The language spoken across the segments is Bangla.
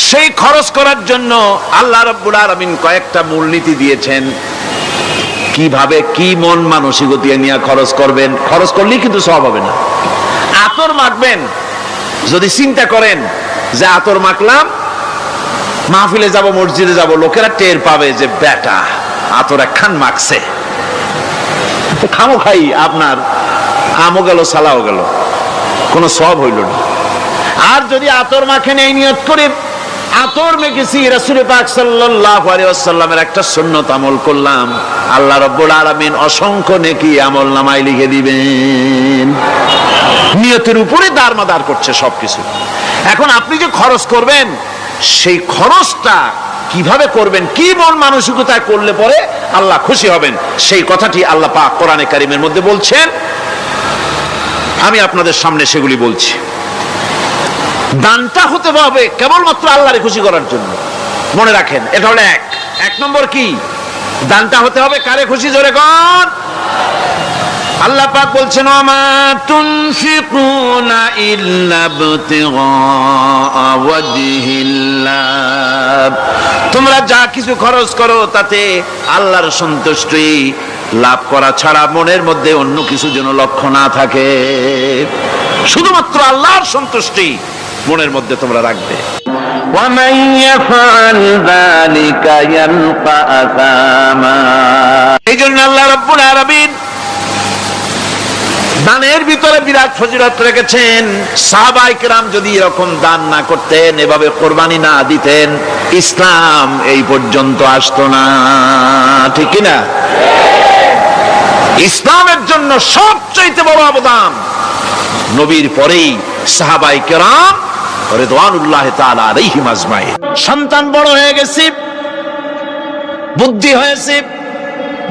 সেই খরচ করার জন্য আল্লাহ রাব্বুল আলামিন কয়েকটা মূলনীতি দিয়েছেন। কিভাবে কি মন মানসিকতা নিয়ে খরচ করবেন, খরচ করলেই কিন্তু সওয়াব হবে না। আতর মাখবেন, যদি চিন্তা করেন যে আতর মাখলাম, মাহফিলে যাব, মসজিদে যাব, লোকেরা টের পাবে যে বেটা আতর একখান মাখছে, খামো খাই আপনার আমও গেল সালাও গেল, কোনো সওয়াব হইল না। আর যদি আতর মাখেন এই নিয়ত করে আতর মেখেছি, রাসূল পাক সাল্লাল্লাহু আলাইহি ওয়াসাল্লামের একটা সুন্নাত আমল করলাম, আল্লাহ রাব্বুল আলামিন অসংখ্য নেকি আমল নামায় লিখে দিবেন। নিয়তের উপরে দারমাদার করছে সবকিছু। এখন আপনি যে খরচ করবেন, সেই খরচটা কিভাবে করবেন, কি মন মানসিকতায় করলে পরে আল্লাহ খুশি হবেন, সেই কথাটি আল্লাহ পাক কোরআনে কারীমের মধ্যে বলছেন। আমি আপনাদের সামনে সেগুলি বলছি। দানটা হতে হবে কেবলমাত্র আল্লাহরে খুশি করার জন্য, মনে রাখেন। এটা হলো এক নম্বর। কি দানটা হতে হবে কারে খুশি, জোরে কোন? আল্লাহ পাক বলছেন, ওমা তুনফিকুনা ইল্লা ইবতিগা ওয়াজহিল্লাহ, তোমরা যা কিছু খরচ করো তাতে আল্লাহর সন্তুষ্টি লাভ করা ছাড়া মনের মধ্যে অন্য কিছু যেন লক্ষ্য না থাকে, শুধুমাত্র আল্লাহর সন্তুষ্টি মনের মধ্যে তোমরা রাখবে। ওয়ামান ইয়াফআল যালিকা ইয়ালকা আসামা, এইজন্য আল্লাহ রাব্বুল আলামিন দানের ভিতরে বিরাট ফজিলত রেখেছেন। সাহাবায়ে কেরাম যদি এরকম দান না করতেন, এভাবে কোরবানি না দিতেন, ইসলাম এই পর্যন্ত আসতো না, ঠিক কি না? ইসলামের জন্য সবচেয়ে বড় অবদান নবীর পরেই সাহাবায়ে কেরাম রিদওয়ানুল্লাহ তাআলা আলাইহিম আজমাইন। সন্তান বড় হয়ে গেছে, বুদ্ধি হয়েছে,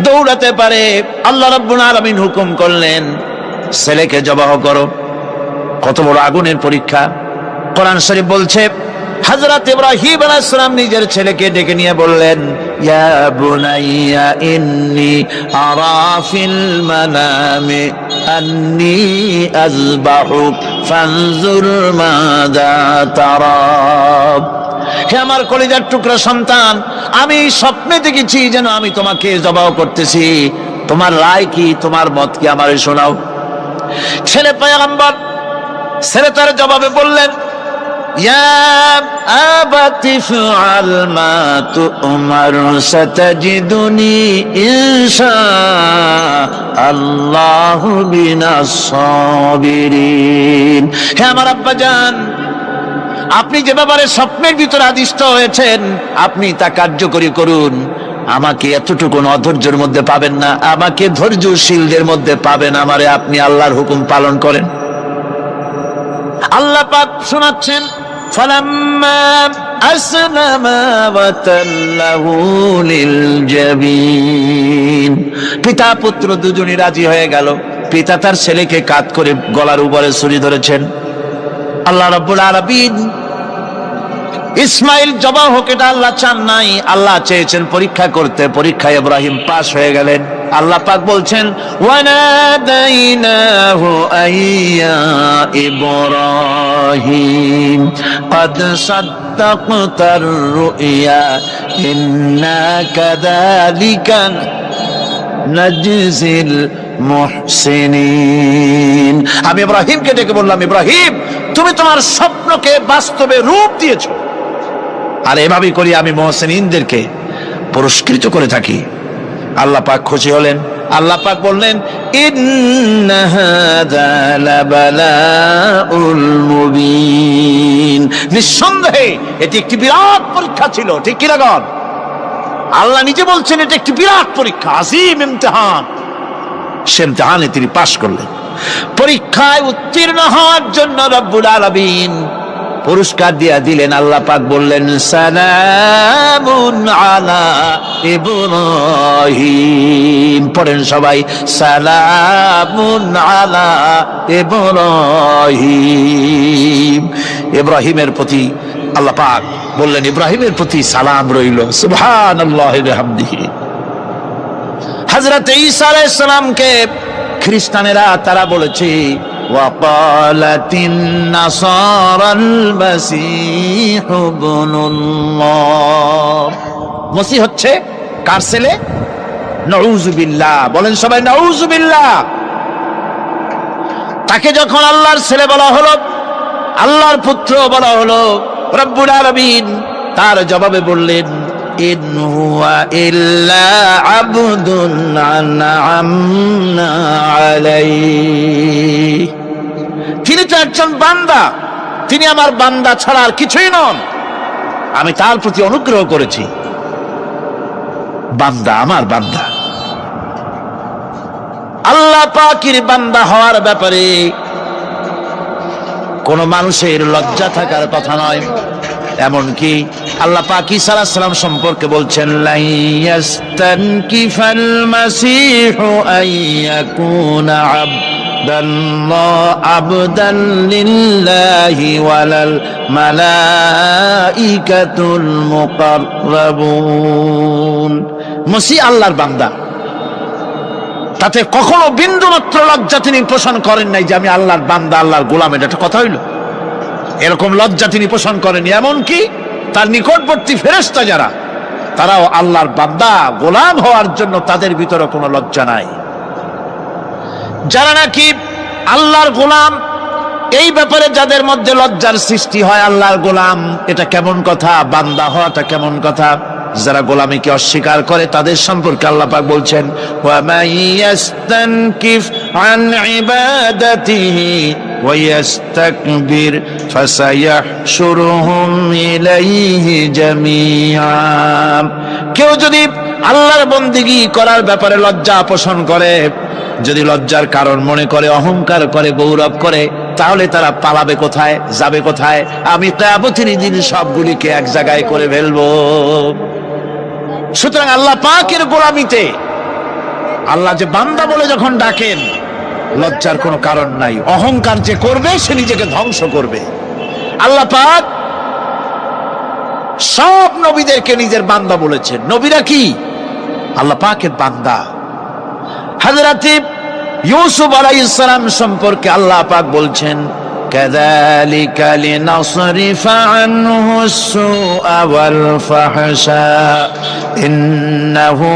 দৌড়াতে পারে, আল্লাহ রাব্বুল আলামিন হুকুম করলেন ছেলেকে জবাহ করো। কত বড় আগুনের পরীক্ষা! কোরআন শরীফ বলছে, হযরত ইব্রাহিম আলাইহিস সালাম নিজের ছেলেকে ডেকে নিয়ে বললেন, ইয়া বুনাইয়া ইন্নী আরা ফিল মানামি আন্নী আযবাহুক ফানজুর মাযা তারা। হে আমার কলিজার টুকরা সন্তান, আমি স্বপ্নে দেখেছি যেন আমি তোমাকে জবাহ করতেছি, তোমার রায় কি, তোমার মত কি, আমারে শোনাও। ছেলে পয়গম্বর, ছেলে তার জবাবে বললেন, ইয়া আবাতি ফাআল মা তু'মার সাতাজিদুনি ইনশাআল্লাহু মিনাস সাবিরিন। হে আমার আব্বাজান, আপনি যে ব্যাপারে স্বপ্নের ভিতরে আদিষ্ট হয়েছেন, আপনি তা কার্যকরী করুন। আমাকে এতটুকু অধৈর্যের মধ্যে পাবেন না, আমাকে ধৈর্যশীলদের মধ্যে পাবেন। আমারে আপনি আল্লাহর হুকুম পালন করেন। আল্লাহ পাক শোনাচ্ছেন, ফালাম্মা আসলামা ওয়া তাল্লাহু লিল জাবিন। পিতা পুত্র দুজনই রাজি হয়ে গেল। পিতা তার ছেলেকে কাঁধ করে গলার উপরে ছুরি ধরেছেন। আল্লাহ রাব্বুল আলামিন ইসমাইল জবাহ হোক, এটা আল্লাহ চান নাই, আল্লাহ চেয়েছেন পরীক্ষা করতে। পরীক্ষায় ইব্রাহিম পাস হয়ে গেলেন। আল্লাহ পাক বলছেন, ওয়ানাদাইনাহু আইয়া ইব্রাহিম ক্বাদ সাদ্দাকতার রুইয়া ইন্না কাযালিকা নাজজিল মুহসিনিন। আমি ইব্রাহিমকে ডেকে বললাম, ইব্রাহিম, তুমি তোমার স্বপ্নকে বাস্তবে রূপ দিয়েছো, আর এভাবেই করি আমি মুহসিনিনদেরকে পুরস্কৃত করে থাকি। আল্লাহ পাক খুশি হলেন। আল্লাহ পাক বললেন, ইন্না হাযা লাবালাউল মুবিন। নিঃসন্দেহে এটি একটি বিরাট পরীক্ষা ছিল, ঠিক কি না? আল্লাহ নিজে বলছেন এটা একটি বিরাট পরীক্ষা, আজিম ইমতিহান। সে ইমতিহানে তিনি পাশ করলেন। পরীক্ষায় উত্তীর্ণ হওয়ার জন্য রব্বুল আলামিন পুরস্কার দিয়া দিলেন। আল্লাহ পাক বললেন, সালামুন আলা ইব্রাহিম। পড়েন সবাই, সালামুন আলা ইব্রাহিম। ইব্রাহিমের প্রতি আল্লাহ পাক বললেন, ইব্রাহিমের প্রতি সালাম রইল। সুবহানাল্লাহি ওয়া বিহামদিহি। হযরত ঈসা আলাইহিস সালামকে খ্রিস্টানেরা তারা বলেছে وقالت النصارى المسيح ابن الله মসিহ হচ্ছে কার ছেলে? নাউযুবিল্লাহ, বলেন সবাই নাউযুবিল্লাহ। তাকে যখন আল্লাহর ছেলে বলা হলো, আল্লাহর পুত্র বলা হলো, রব্বুল আলামিন তার জবাবে বললেন ইন হুয়া ইল্লা আবদুন আনআমনা আলাইহি, তিনি তো একজন বান্দা, তিনি আমার বান্দা ছাড়া আর কিছুই নন, আমি তার প্রতি অনুগ্রহ করেছি। বান্দা, আমার বান্দা। আল্লাহ পাকের বান্দা হওয়ার ব্যাপারে কোন মানুষের লজ্জা থাকার কথা নয়। এমনকি আল্লাহ পাক ঈসা আলাইহিস সালাম সম্পর্কে বলছেন লা ইয়াস্তানকিফাল মাসীহু আইয়াকুনা আবদান লিল্লাহি ওয়ালাল মালাইকাতুল মুকাররাবুন। মসিহ আল্লাহর বান্দা, তাতে কখনো বিন্দু মাত্র লজ্জা তিনি পোষণ করেন নাই যে আমি আল্লাহর বান্দা, আল্লাহর গোলাম। এটা একটা কথা হইল? এরকম লজ্জা তিনি পোষণ করেনি। এমনকি তার নিকটবর্তী ফেরেশতা যারা, তারাও আল্লাহর বান্দা গোলাম হওয়ার জন্য তাদের ভিতরে কোনো লজ্জা নাই। যারা নাকি আল্লাহর গোলাম, এই ব্যাপারে যাদের মধ্যে লজ্জার সৃষ্টি হয়, আল্লাহর গোলাম এটা কেমন কথা, বান্দা হওয়াটা কেমন কথা, যারা গোলামীকে অস্বীকার করে তাদের সম্পর্কে আল্লাহ পাক বলছেন ওয়া মাইয়াস্তানকিফ আন ইবাদাতিহি ওয়া ইস্তাকবির ফাসায়াহশুরুহুম ইলাইহি জামিআ। কেউ যদি আল্লাহর বন্দেগী করার ব্যাপারে লজ্জা পোষণ করে, যদি লজ্জার কারণ মনে করে, অহংকার করে, গৌরব করে, তাহলে তারা পালাবে কোথায়, যাবে কোথায়? আমি কিয়ামতের দিন সবগুলিকে এক জায়গায় করে ফেলবো। সুতরাং আল্লাহ পাকের গোলামিতে আল্লাহ যে বান্দা বলে যখন ডাকেন, লজ্জার কোনো কারণ নাই। অহংকার যে করবে সে নিজেকে ধ্বংস করবে। আল্লাহ পাক সব নবীদেরকে নিজের বান্দা বলেছেন। নবীরা কি? আল্লাহ পাকের বান্দা। হযরত ইউসুফ আলাইহিস সালাম সম্পর্কে আল্লাহ পাক বলছেন কাযালিকা লিনাসরিফা আনহু আস-সুআ ওয়াল ফাহশা ইন্নাহু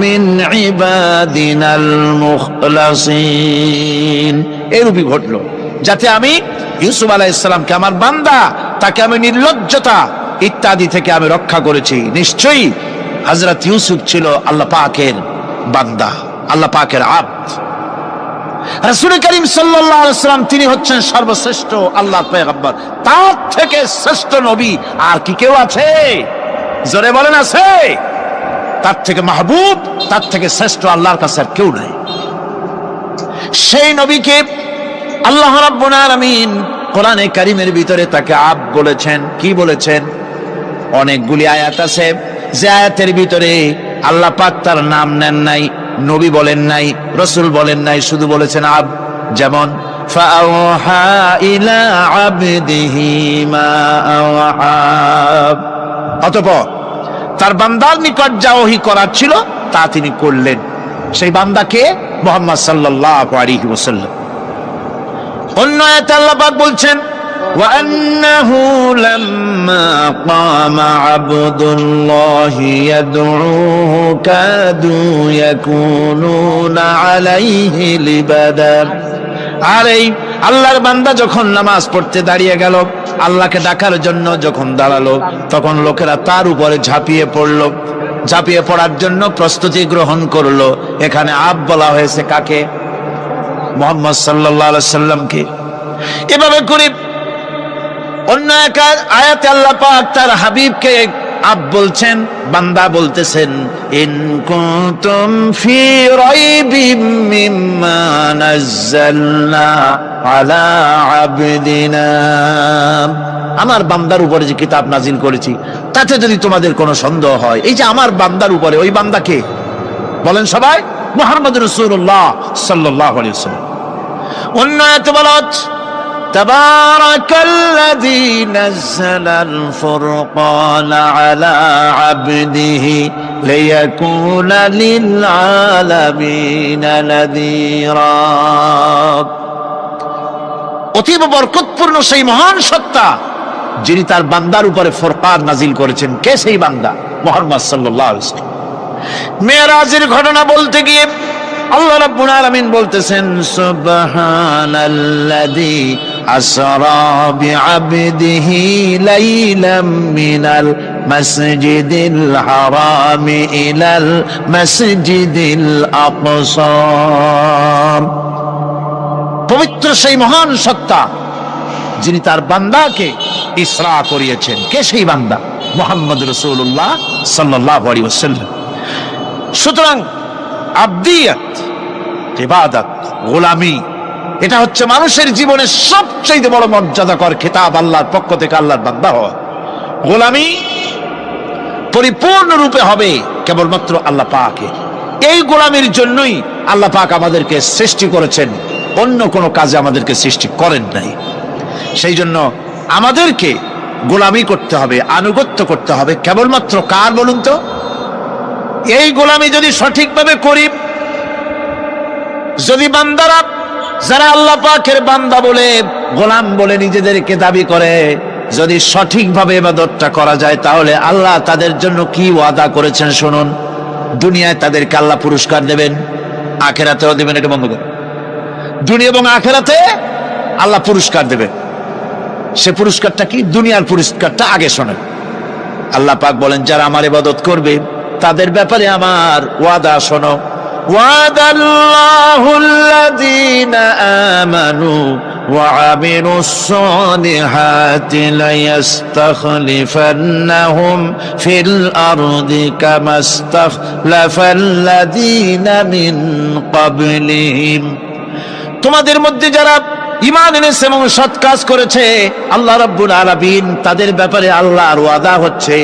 মিন ইবাদিনাল মুখলাসিন। এরূপই ঘটলো যাতে আমি ইউসুফ আলাইহিস সালামকে, আমার বান্দা, তাকে আমি নির্লজ্জতা ইত্যাদি থেকে আমি রক্ষা করেছি। নিশ্চয়ই হযরত ইউসুফ ছিল আল্লাহ পাকের বান্দা, আল্লাহ পাকের আব্দ। রাসূল করিম সাল্লাল্লাহু আলাইহি ওয়াসাল্লাম তিনি হচ্ছেন সর্বশ্রেষ্ঠ আল্লাহর পয়গম্বর। তার থেকে শ্রেষ্ঠ নবী আর কি কেউ আছে? জোরে বলেন, আছে? তার থেকে মাহবুব, তার থেকে শ্রেষ্ঠ আল্লাহর কাছে আর কেউ নাই। সেই নবীকে আল্লাহ রাব্বুল আলামিন কোরআনে কারীমের ভিতরে তাকে আব্দ বলেছেন। কি বলেছেন? অনেকগুলি আয়াত আছে যে আয়াতের ভিতরে আল্লাহ পাক তার নাম নেন নাই, নবী বলেন নাই, রাসূল বলেন নাই, শুধু বলেছেন আব্দ। যেমন ফাআওহা ইলা আবদিহি মা আওহা, অতঃপর তার বান্দার নিকট যা ওহী করার ছিল তা তিনি করলেন। সেই বান্দাকে মুহাম্মদ সাল্লাল্লাহু আলাইহি ওয়াসাল্লাম। অন্য আয়াতে আল্লাহ পাক বলছেন وأنه لما قام عبد الله يدعوه كادوا يكونون عليه لبدا। আর এই আল্লাহর বান্দা যখন নামাজ পড়তে দাঁড়িয়ে গেল, আল্লাহকে ডাকার জন্য যখন দাঁড়ালো, তখন লোকেরা তার উপরে ঝাঁপিয়ে পড়লো। ঝাঁপিয়ে পড়ার জন্য প্রস্তুতি গ্রহণ করলো। এখানে আব বলা হয়েছে কাকে? মুহাম্মদ সাল্লাল্লাহু আলাইহি সাল্লামকে। এভাবে করে অন্য এক আয়াতে আল্লাহ পাক তার হাবিবকে আব বলছেন, বান্দা বলতেছেন ইন কুনতুম ফি রাইবিম মিম্মা নাযালনা আলা আবদিনা। আমার বান্দার উপরে যে কিতাব নাজিল করেছি তাতে যদি তোমাদের কোনো সন্দেহ হয়, এই যে আমার বান্দার উপরে, ওই বান্দা কে? বলেন সবাই, মুহাম্মদ রাসূলুল্লাহ সাল্লাল্লাহু আলাইহি ওয়াসাল্লাম। অন্য আয়াতে বলা হচ্ছে تبارك الذي نزل الفرقان على عبده ليكون للعالمين نذيرا। অতীব বরকতপূর্ণ সেই মহান সত্তা যিনি তার বান্দার উপরে ফুরকান নাজিল করেছেন। কে সেই বান্দা? মুহাম্মদ সাল্লাল্লাহু আলাইহি ওয়াসাল্লাম। মেরাজের ঘটনা বলতে গিয়ে আল্লাহ রাব্বুল আলামিন বলতেছেন, সুবহানাল্লাযী আসরা বিআবদিহি লাইলাম মিনাল মাসজিদিল হারামি ইলাল মাসজিদিল আকসা। পবিত্র সেই মহান সত্তা যিনি তার বান্দাকে ইসরা করিয়েছেন। কে সেই বান্দা? মুহাম্মদ রাসূলুল্লাহ সাল্লাল্লাহু আলাইহি ওয়াসাল্লাম। সুতরাং আবদিয়াত, ইবাদত, গোলামি, এটা হচ্ছে মানুষের জীবনের সবচেয়ে বড় মর্যাদাকর খেতাব আল্লাহর পক্ষ থেকে আল্লাহর বান্দা হওয়া। গোলামি পরিপূর্ণরূপে হবে কেবলমাত্র আল্লাহ পাকে। এই গোলামির জন্যই আল্লাহ পাক আমাদেরকে সৃষ্টি করেছেন, অন্য কোনো কাজে আমাদেরকে সৃষ্টি করেন নাই। সেই জন্য আমাদেরকে গোলামি করতে হবে, আনুগত্য করতে হবে কেবলমাত্র কার বলুন তো? এই গোলামি যদি সঠিকভাবে করি, যদি বান্দারা যারা আল্লাহ পাকের বান্দা বলে, গোলাম বলে নিজেদেরকে দাবি করে, যদি সঠিকভাবে ইবাদতটা করা যায়, তাহলে আল্লাহ তাদের জন্য কি ওয়াদা করেছেন শুনুন। দুনিয়ায় তাদেরকে আল্লাহ পুরস্কার দেবেন, আখিরাতেও দেবেন। এটা বন্ধ করে, দুনিয়া এবং আখিরাতে আল্লাহ পুরস্কার দেবেন। সে পুরস্কারটা কি? দুনিয়ার পুরস্কারটা আগে শোনেন। আল্লাহ পাক বলেন, যারা আমার ইবাদত করবে তাদের ব্যাপারে আমার ওয়াদা শোনো। ওয়াদাল্লাহুল্লাযীনা আমানু ওয়া আমিলুস সালিহাতি লায়াস্তাখলিফান্নাহুম ফিল আরদি কামাস্তাখলাফাল্লাযীনা মিন ক্বাবলিহিম। তোমাদের মধ্যে যারা ঈমান এনেছে এবং সৎ কাজ করেছে, আল্লাহ রাব্বুল আলামিন তাদের ব্যাপারে আল্লাহর ওয়াদা হচ্ছে,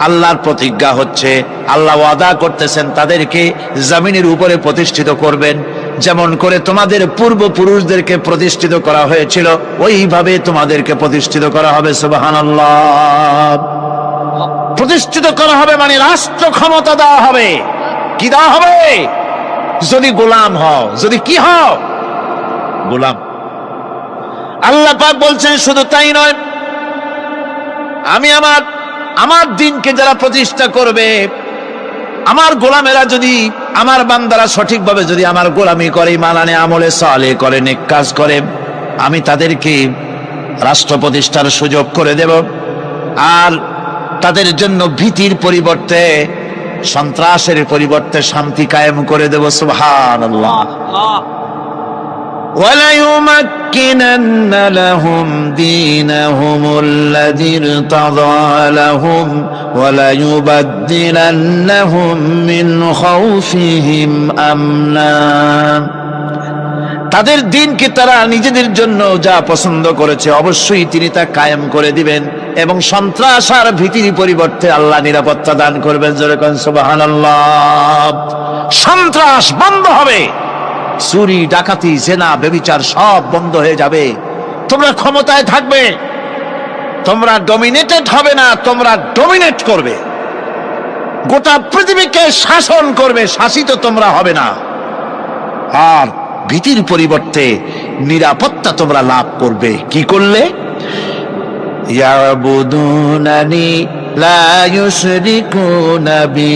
আল্লাহর প্রতিজ্ঞা হচ্ছে, আল্লাহ ওয়াদা করতেছেন তাদেরকে জমিনের উপরে প্রতিষ্ঠিত করবেন। যেমন করে তোমাদের পূর্বপুরুষদেরকে প্রতিষ্ঠিত করা হয়েছিল, ওইভাবে তোমাদেরকে প্রতিষ্ঠিত করা হবে। সুবহানাল্লাহ। প্রতিষ্ঠিত করা হবে মানে রাষ্ট্র ক্ষমতা দেওয়া হবে। কি দেওয়া হবে? যদি গোলাম হও। যদি কি হও? গোলাম। আল্লাহ পাক বলছেন শুধু তাই নয়, আমি আমার দিনকে যারা প্রতিষ্ঠা করবে, আমার গোলামেরা যদি, আমার বান্দারা সঠিকভাবে যদি আমার গোলামি করে, মানানে আমলে সালেহ করে, নেক কাজ করে, আমি তাদেরকে রাষ্ট্র প্রতিষ্ঠার সুযোগ করে দেব। আর তাদের জন্য ভীতির পরিবর্তে, সন্ত্রাসের পরিবর্তে শান্তি কায়েম করে দেব। সুবহানাল্লাহ। وَلَيُمَكِّنَنَّ لَهُمْ دِينَهُمُ الَّذِي ارْتَضَىٰ لَهُمْ وَلَيُبَدِّلَنَّهُم مِّنْ خَوْفِهِمْ أَمْنًا। তাদের দিনকে তারা নিজেদের জন্য যা পছন্দ করেছে, অবশ্যই তিনি তা কায়েম করে দিবেন এবং সন্ত্রাস আর ভীতির পরিবর্তে আল্লাহ নিরাপত্তা দান করবেন। জোরে কোন সুবহানাল্লাহ। সন্ত্রাস বন্ধ হবে, চুরি, ডাকাতি, জেনা, ব্যভিচার সব বন্ধ হয়ে যাবে। তোমরা ক্ষমতায় থাকবে, তোমরা ডমিনেটেড হবে না, তোমরা ডমিনেট করবে। গোটা পৃথিবীকে শাসন করবে, শাসিত তোমরা হবে না। আর ভীতির পরিবর্তে নিরাপত্তা তোমরা লাভ করবে। কি করলে? ইয়াবুদুনানি লা ইউশরিকুনা বি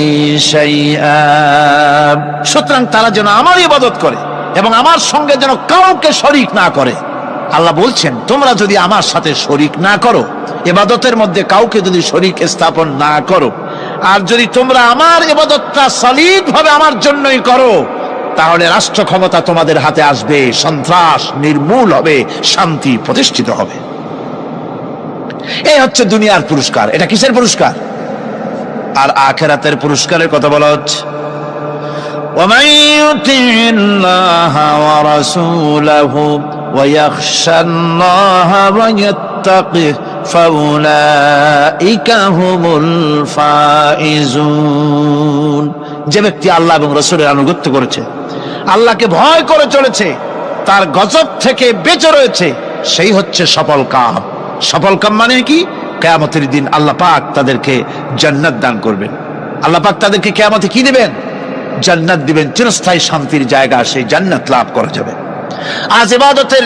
শাইআ। সুতরাং তারা যেন আমার ইবাদত করে এবং আমার সঙ্গে যেন কাউকে শরীক না করে। আল্লাহ বলছেন, তোমরা যদি আমার সাথে শরীক না করো, ইবাদতের মধ্যে কাউকে যদি শরীক স্থাপন না করো, আর যদি তোমরা আমার ইবাদতটা সলিড ভাবে আমার জন্যই করো, তাহলে রাষ্ট্র ক্ষমতা তোমাদের হাতে আসবে, সন্ত্রাস নির্মূল হবে, শান্তি প্রতিষ্ঠিত হবে। এই হচ্ছে দুনিয়ার পুরস্কার। এটা কিসের পুরস্কার? আর আখিরাতের পুরস্কারের কথা বলা হচ্ছে। وَمَن يُطِعِ اللَّهَ وَرَسُولَهُ وَيَخْشَ اللَّهَ وَيَتَّقِهِ فَأُولَئِكَ هُمُ الْفَائِزُونَ। যে ব্যক্তি আল্লাহ এবং রাসূলের আনুগত্য করেছে, আল্লাহকে ভয় করে চলেছে, তার গজব থেকে বেঁচে রয়েছে, সেই হচ্ছে সফল কাম। সফল কাম মানে কি? কিয়ামতের দিন আল্লাহ পাক তাদেরকে জান্নাত দান করবেন। আল্লাহ পাক তাদেরকে কিয়ামতে কি দিবেন? জান্নাত দিবেন, চিরস্থায়ী শান্তির জায়গা, সেই জান্নাত লাভ করা যাবে। আজ ইবাদতের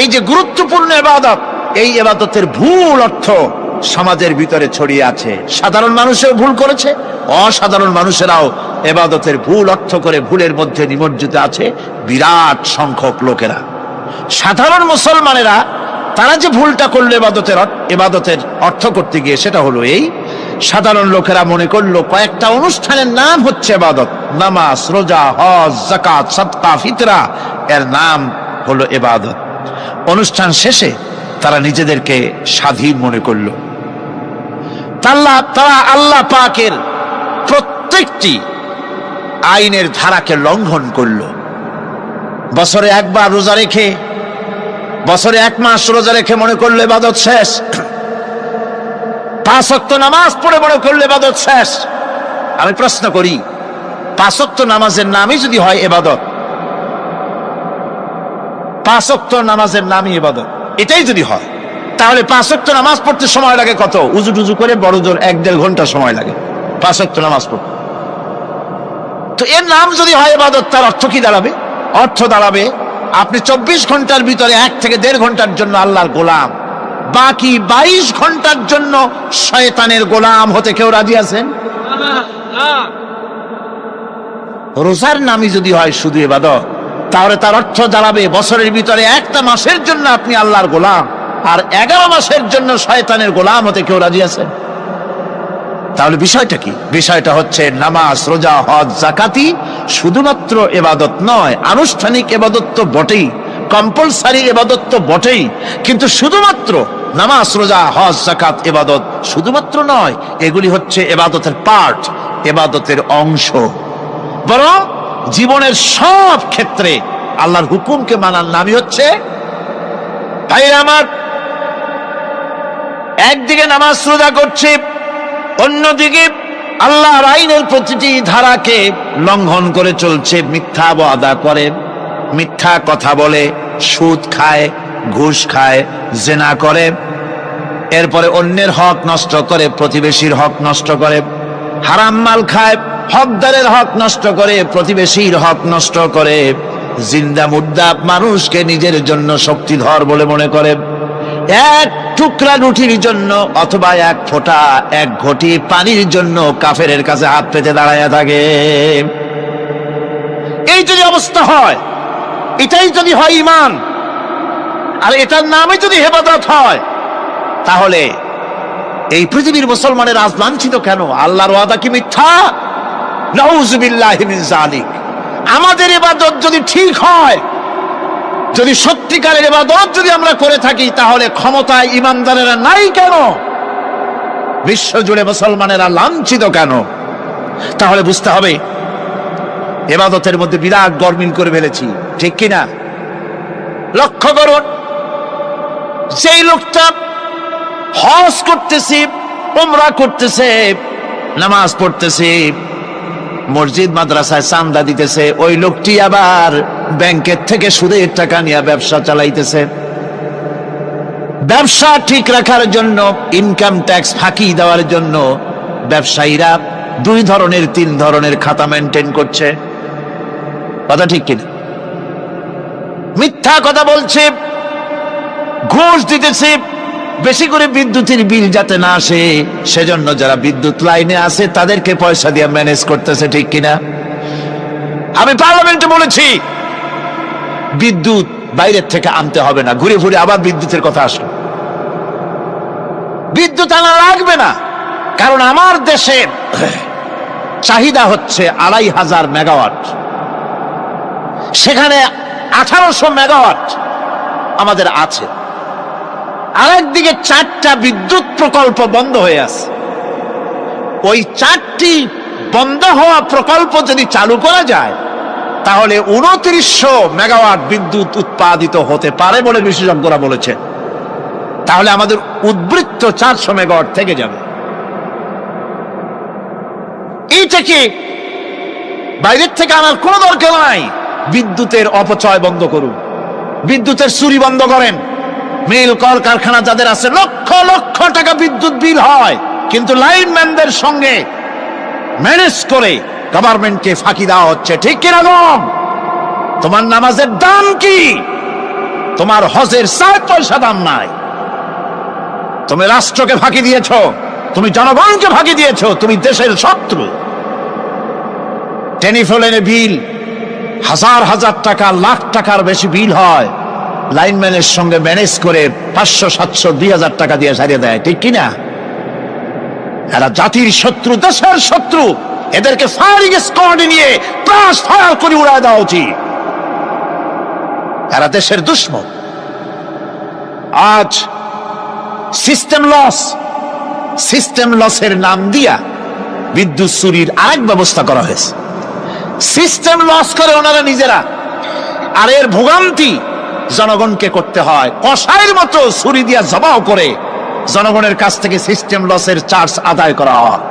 এই যে গুরুত্বপূর্ণ ইবাদত, এই ইবাদতের ভুল অর্থ সমাজের ভিতরে ছড়িয়ে আছে। সাধারণ মানুষেও ভুল করেছে, অসাধারণ মানুষেরাও ইবাদতের ভুল অর্থ করে ভুলের মধ্যে নিমজ্জিত আছে বিরাট সংখ্যক লোকেরা। সাধারণ মুসলমানেরা তারা যে ভুলটা করলো ইবাদতের অর্থ করতে গিয়ে, সেটা হলো এই, সাধারণ লোকেরা মনে করলো কয়েকটা অনুষ্ঠানের নাম হচ্ছে ইবাদত, নামাজ, রোজা, হজ, যাকাত, সাদকা, ফিতরা, এর নাম হলো ইবাদত। অনুষ্ঠান শেষে তারা নিজেদেরকে স্বাধীন মনে করলো। তারা আল্লাহ পাকের প্রত্যেকটি আইনের ধারাকে লঙ্ঘন করলো। বছরে একবার রোজা রেখে, বছরে 1 মাস রোজা রেখে মনে করলে ইবাদত শেষ। 5 ওয়াক্ত নামাজ পড়ে মনে করলে ইবাদত শেষ। আমি প্রশ্ন করি, 5 ওয়াক্ত নামাজের নামই যদি হয় ইবাদত, 5 ওয়াক্ত নামাজের নামই ইবাদত, এটাই যদি হয়, তাহলে 5 ওয়াক্ত নামাজ পড়তে সময় লাগে কত? উজু টুজু করে বড় জোর 1-1.5 ঘন্টা সময় লাগে 5 ওয়াক্ত নামাজ পড়তে। তো এর নাম যদি হয় ইবাদত, তার অর্থ কি দাঁড়াবে? অর্থ দাঁড়াবে আপনি 24 ঘন্টার ভিতরে 1 থেকে 1.5 ঘন্টার জন্য আল্লাহর গোলাম, বাকি 22 ঘন্টার জন্য শয়তানের গোলাম হতে কেউ রাজি আছেন? রোজার নামই যদি হয় শুধু ইবাদত, তাহলে তার অর্থ দাঁড়াবে বছরের ভিতরে 1টা মাসের জন্য আপনি আল্লাহর গোলাম, আর 11 মাসের জন্য শয়তানের গোলাম হতে কেউ রাজি আছেন? তাহলে বিষয়টা কি? বিষয়টা হচ্ছে নামাজ, রোজা, হজ, যাকাতি শুধুমাত্র ইবাদত নয়, আনুষ্ঠানিক ইবাদত তো বটেই, কম্পালসারি ইবাদত তো বটেই, কিন্তু শুধুমাত্র নামাজ, রোজা, হজ, যাকাত ইবাদত শুধুমাত্র নয়, এগুলি হচ্ছে ইবাদতের পার্ট, ইবাদতের অংশ। বরং জীবনের সব ক্ষেত্রে আল্লাহর হুকুমকে মানার নামই হচ্ছে, ভাইরা আমার, একদিকে নামাজ রোজা করছে, অন্যদিকে আল্লাহর আইনের প্রতিটি ধারাকে লঙ্ঘন করে চলছে, মিথ্যা ওয়াদা করে, মিথ্যা কথা বলে, সুদ খায়, ঘুষ খায়, জেনা করে, এরপরে অন্যের হক নষ্ট করে, প্রতিবেশীর হক নষ্ট করে, হারাম মাল খায়, হকদারের হক নষ্ট করে, প্রতিবেশীর হক নষ্ট করে, জিন্দা মুর্দা মানুষকে নিজের জন্য শক্তিধর বলে মনে করে, 1 টুকরা রুটির জন্য অথবা 1 ফোঁটা 1 ঘটি পানির জন্য কাফেরের কাছে হাত পেতে দাঁড়ায় থাকে। এই যদি অবস্থা হয়, এটাই যদি হয় ঈমান, আর এটার নামে যদি ইবাদত হয়, তাহলে এই পৃথিবীর মুসলমানের আজ লাঞ্ছিত কেন? আল্লাহর ওয়াদা কি মিথ্যা? নাউযুবিল্লাহি মিন যালিক। আমাদের ইবাদত যদি ঠিক হয়, যদি সত্যিকারের ইবাদত যদি আমরা করে থাকি, তাহলে ক্ষমতায় ইমানদারেরা নাই কেন? বিশ্ব জুড়ে মুসলমানেরা লাঞ্ছিত কেন? তাহলে বুঝতে হবে ইবাদতের মধ্যে বিরাট গরমিল করে ফেলেছি, ঠিক কিনা? লক্ষ্য করুন, সেই লোকটা হজ করতেছে, উমরা করতেছে, নামাজ পড়তেছে, মসজিদ মাদ্রাসায় চান্দা দিতেছে, ওই লোকটি আবার ব্যাংকের থেকে সুদের টাকা নিয়ে ব্যবসা চালাইতেছে। ব্যবসা ঠিক রাখার জন্য, ইনকাম ট্যাক্স ফাঁকি দেওয়ার জন্য ব্যবসায়ীরা 2 ধরনের 3 ধরনের খাতা মেনটেন করছে। কথা ঠিক কিনা? মিথ্যা কথা বলছে, ঘুষ দিতেছে, বেশি করে বিদ্যুতের বিল যাতে না আসে সেজন্য যারা বিদ্যুৎ লাইনে আছে তাদেরকে পয়সা দিয়ে ম্যানেজ করতেছে, ঠিক কিনা? আমি পার্লামেন্টে বলেছি বিদ্যুৎ বাইরের থেকে আনতে হবে না, ঘুরে ঘুরে আবার বিদ্যুতের কথা আসলো। বিদ্যুৎ আনা লাগবে না, কারণ আমার দেশে চাহিদা হচ্ছে 2500 মেগাওয়াট, সেখানে 1800 মেগাওয়াট আমাদের আছে। আরেকদিকে 4টা বিদ্যুৎ প্রকল্প বন্ধ হয়ে আছে। ওই 4টি বন্ধ হওয়া প্রকল্প যদি চালু করা যায়, তাহলে 2900 মেগাওয়াট বিদ্যুৎ উৎপাদিত হতে পারে বলে বিশেষজ্ঞরা বলেছেন। তাহলে আমাদের উদ্বৃত্ত 400 মেগাওয়াট থেকে যাবে। এইটাকে বাইরের থেকে আনার কোনো দরকার নাই। বিদ্যুতের অপচয় বন্ধ করুন, বিদ্যুতের চুরি বন্ধ করেন। মিল কল কারখানা যাদের আছে, লক্ষ লক্ষ টাকা বিদ্যুৎ বিল হয়, কিন্তু লাইনম্যানদের সঙ্গে ম্যানেজ করে গভর্নমেন্টকে ফাঁকি দেওয়া হচ্ছে, ঠিক কিরকম? তোমার নামাজের দাম কি? তোমার হজের 4 পয়সা দাম নাই। তুমি রাষ্ট্রকে ফাঁকি দিয়েছ, তুমি জনগণকে ফাঁকি দিয়েছ, তুমি দেশের শত্রু। টেলিফোনে বিল হাজার হাজার টাকা, লাখ টাকার বেশি বিল হয়, লাইনম্যানের সঙ্গে ম্যানেজ করে 500, 700, 2000 টাকা দিয়ে সারিয়ে দেয়, ঠিক কিনা? এরা জাতির শত্রু, দেশের শত্রু। এদেরকে ফায়ারিং স্কোয়াডে নিয়ে প্লাস ফায়ার করে উড়ায় দেওয়া উচিত। এরা দেশের দুশ্মন। আজ সিস্টেম লসের নাম দিয়া বিদ্যুৎ চুরির আরেক ব্যবস্থা করা হয়েছে। সিস্টেম লস করে ওনারা নিজেরা, আর এর ভোগান্তি জনগণকে করতে হয়। কসাইয়ের মতো ছুরি দিয়া জবাও করে জনগণের কাছ থেকে সিস্টেম লসের চার্জ আদায় করা হয়।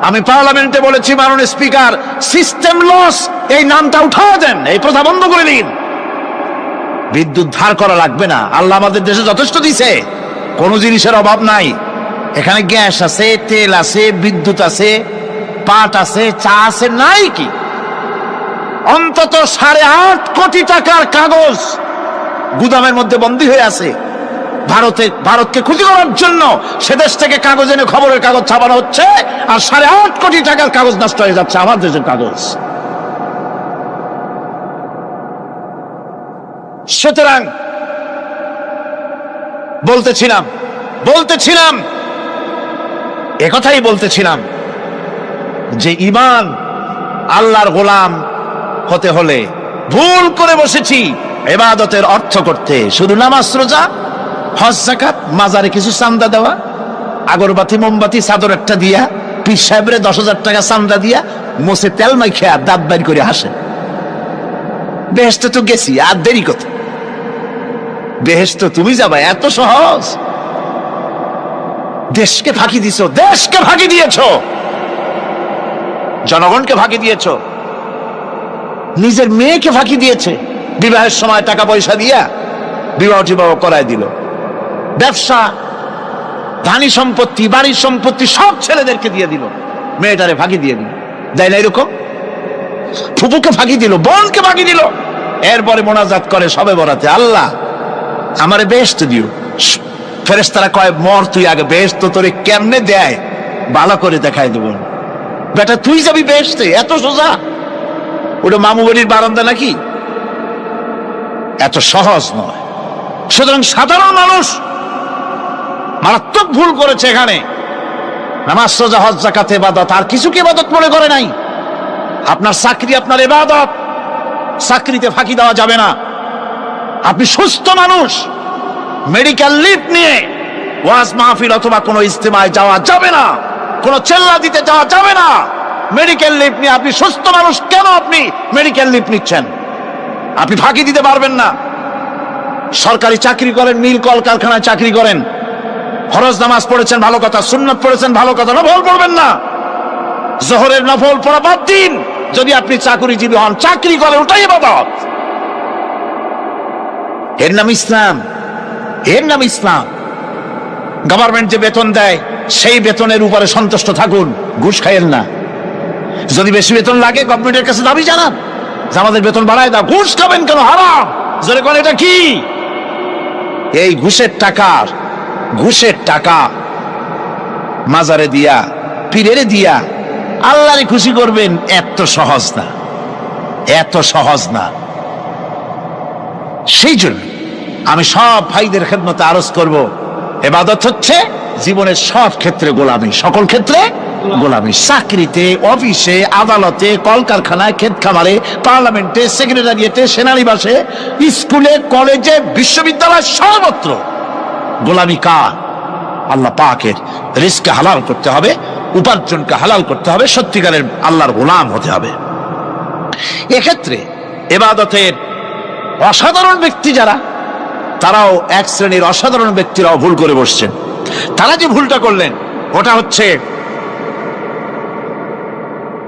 আমি পার্লামেন্টে বলেছি, মাননীয় স্পিকার, সিস্টেম লস এই নামটা উঠাও দেন, এই প্রথা বন্ধ করে দিন। বিদ্যুৎ ধার করা লাগবে না, আল্লাহ আমাদের দেশে যথেষ্ট দিছে, কোন জিনিসের অভাব নাই। এখানে গ্যাস আছে, তেল আছে, বিদ্যুৎ আছে, পাট আছে, চা আছে, নাই কি? অন্তত 8.5 কোটি টাকার কাগজ গুদামের মধ্যে বন্দী হয়ে আছে। ভারতকে ক্ষতি করার জন্য সে দেশ থেকে কাগজ এনে খবরের কাগজ ছাপানো হচ্ছে, আর 8.5 কোটি টাকার কাগজ নষ্ট হয়ে যাচ্ছে, আমার দেশের কাগজ। সুতরাং বলতেছিলাম একথাই বলতেছিলাম যে ঈমান আল্লাহর গোলাম হতে হলে ভুল করে বসেছি ইবাদতের অর্থ করতে। শুধু নামাজ, রোজা, হজ, যাকাত, মাজারে কিছু চান্দা দেওয়া, আগরবাতি, মোমবাতি, চাদর একটা দিয়া, পীর সাহেবের 10,000 টাকা চান্দা দিয়া, মোছে তেল মাইখা দাঁত বাইর করে হাসে। বেহেশতে তো গেছি, আর দেরি কত? বেহেশতে তুমি যাবা, এত সহজ? দেশকে ফাঁকি দিছো, দেশকে ফাঁকি দিয়েছ, জনগণকে ফাঁকি দিয়েছ, নিজের মেয়েকে ফাঁকি দিয়েছে। বিবাহের সময় টাকা পয়সা দিয়া বিবাহ টিবাহ করায় দিল। ব্যবসা, ধানি সম্পত্তি, বাড়ির সম্পত্তি সব ছেলেদেরকে দিয়ে দিল, মেয়েটারে ফাঁকি দিয়ে দিল। যাই না এরকম? ফুপুকে ফাঁকি দিল, বোনকে ফাঁকি দিল। এরপরে মোনাজাত করে সবে বরাতে, আল্লাহ আমারে বেহেশত দিও। ফেরেশতারা কয়, মর তুই আগে, বেহেশত তোরে কেমনে দেয় ভালো করে দেখাই দেব। বেটা তুই যাবি বেহেশতে? এত সোজা? ওটা মামু বাড়ির বারান্দা নাকি? এত সহজ নয়। সুতরাং সাধারণ মানুষ মারাত্মক ভুল করেছে এখানে। নামাজ, রোজা, হজ, যাকাত ইবাদত, আর কিছু কি ইবাদত মনে করে নাই? আপনার চাকরি আপনার ইবাদত, চাকরিতে ফাঁকি দেওয়া যাবে না। আপনি সুস্থ মানুষ, মেডিকেল লিভ নিয়ে ওয়াজ মাহফিল অথবা কোনো ইজতেমায় যাওয়া যাবে না, কোনো চেল্লা দিতে যাওয়া যাবে না। মেডিকেল লিভ নিয়ে আপনি সুস্থ মানুষ, কেন আপনি মেডিকেল লিভ নিচ্ছেন? আপনি ফাঁকি দিতে পারবেন না। সরকারি চাকরি করেন, মিল কল কারখানায় চাকরি করেন, ফরজ নামাজ পড়েছেন ভালো কথা, সুন্নাত পড়েছেন ভালো কথা, নফল পড়বেন না। জোহরের নফল পড়া বাদ দিন। যদি আপনি চাকরিজীবী হন, চাকরি করে, ওটাই ইবাদত। এর নাম ইসলাম, এর নাম ইসলাম। গভর্নমেন্ট যে বেতন দেয় সেই বেতনের উপরে সন্তুষ্ট থাকুন, ঘুষ খাইয়েন না। যদি বেশি বেতন লাগে গভর্নমেন্টের কাছে দাবি জানান যে আমাদের বেতন বাড়ায় দাও। ঘুষ খাবেন কেন? হারাম। জোরে কোন এটা কি? এই ঘুষের টাকা মাজারে দিয়া, পীরেরে দিয়া আল্লাহরে খুশি করবেন, এত সহজ না, এত সহজ না। সেই জন্য আমি সব ভাইদের খেদমতে আরজ করব, ইবাদত হচ্ছে জীবনের সব ক্ষেত্রে গোলামি, সকল ক্ষেত্রে গোলামি। চাকরিতে, অফিসে, আদালতে, কলকারখানায়, ক্ষেত খামারে, পার্লামেন্টে, সেক্রেটারিয়েটে, সেনানিবাসে, স্কুলে, কলেজে, বিশ্ববিদ্যালয়, সর্বত্র গোলামি কার? আল্লাহ পাকের। রিজকে হালাল করতে হবে, উপার্জনকে হালাল করতে হবে, সত্যিকারের আল্লাহর গোলাম হতে হবে। এক্ষেত্রে ইবাদতের অসাধারণ ব্যক্তি যারা, তারাও এক শ্রেণীর অসাধারণ ব্যক্তিরাও ভুল করে বসছেন। তারা যে ভুলটা করলেন ওটা হচ্ছে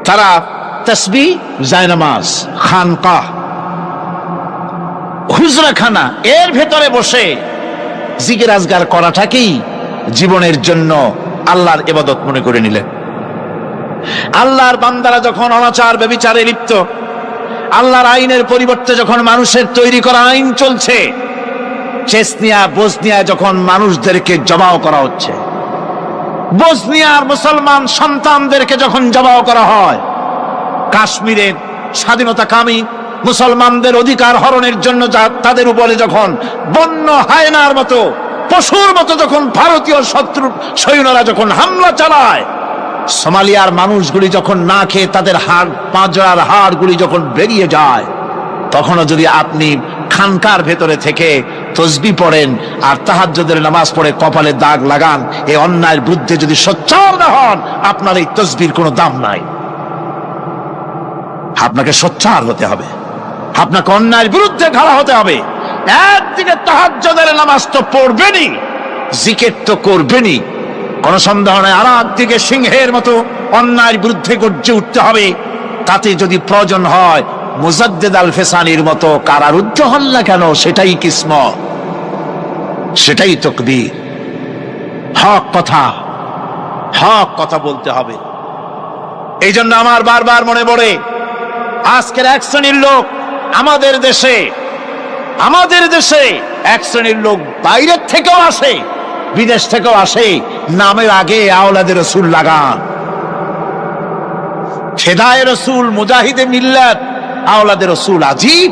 তারা তাসবিহ, জায়নামাজ, খানকাহ, হুজরাখানা এর ভেতরে বসে জিকির আজগার করাটাকেই জীবনের জন্য আল্লাহর ইবাদত মনে করে নিলেন। আল্লাহর বান্দারা যখন অনাচার ব্যভিচারে লিপ্ত, আল্লাহর আইনের পরিবর্তে যখন মানুষের তৈরি করা আইন চলছে, চেচনিয়া বসনিয়া যখন মানুষদেরকে জবাও করা হচ্ছে, বসনিয়ার মুসলমান সন্তানদেরকে যখন জবাও করা হয়, কাশ্মীরের স্বাধীনতাকামী মুসলমানদের অধিকার হরণের জন্য তাদের উপরে যখন বন্য হায়নার মতো পশুর মতো যখন ভারতীয় শত্রু সৈন্যরা যখন হামলা চালায়, সোমালিয়ার মানুষগুলি যখন না খেয়ে তাদের হাড় পাঁজরার হাড়গুলি যখন বেরিয়ে যায়, তখনও যদি আপনি খানকার ভেতরে থেকে তসবিহ পড়েন আর তাহাজ্জুদের নামাজ পড়ে কপালে দাগ লাগান, এই অন্যায়ের বিরুদ্ধে যদি সোচ্চার না হন, আপনার এই তসবির কোনো দাম নাই। আপনাকে সোচ্চার হতে হবে, আপনাকে অন্যায়ের বিরুদ্ধে খাড়া হতে হবে। একদিকে তাহাজ্জুদের নামাজ তো পড়বেনই, জিকির তো করবেনই, কোন সন্দেহ নাই। আর একদিকে সিংহের মতো অন্যায়ের বিরুদ্ধে গর্জে উঠতে হবে। তাতে যদি প্রয়োজন হয় মুজাদ্দিদ আল ফেসানির মতো কারারুদ্ধ হন না কেন, সেটাই কিসমত, সেটাই তাকদীর। হক কথা বলতে হবে। এই জন্য আমার বারবার মনে পড়ে, আজকের এক শ্রেণীর লোক আমাদের দেশে এক শ্রেণীর লোক বাইরের থেকেও আসে, বিদেশ থেকেও আসে, নামের আগে আওলাদে রসুল লাগান। ফেদায়ে রসুল, মুজাহিদে মিল্লাত, আওলাদে রসুল। আজীব,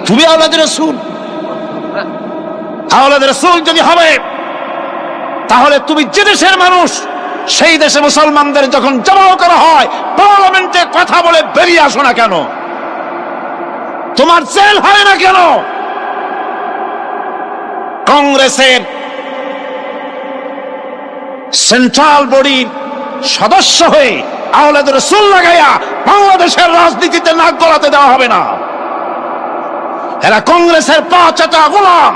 তুমি আওলাদে রসুল যদি হবে, তাহলে তুমি যে দেশের মানুষ, সেই দেশে মুসলমানদের যখন জবাও করা হয়, পার্লামেন্টে কথা বলে বেরিয়ে আসো না কেন? তোমার জেল হয় না কেন? কংগ্রেসের সেন্ট্রাল বডির সদস্য হয়ে আওলাদে রসুল লাগাইয়া বাংলাদেশের রাজনীতিতে নাক গলাতে দেওয়া হবে না। এরা কংগ্রেসের পাঁচটা গোলাম।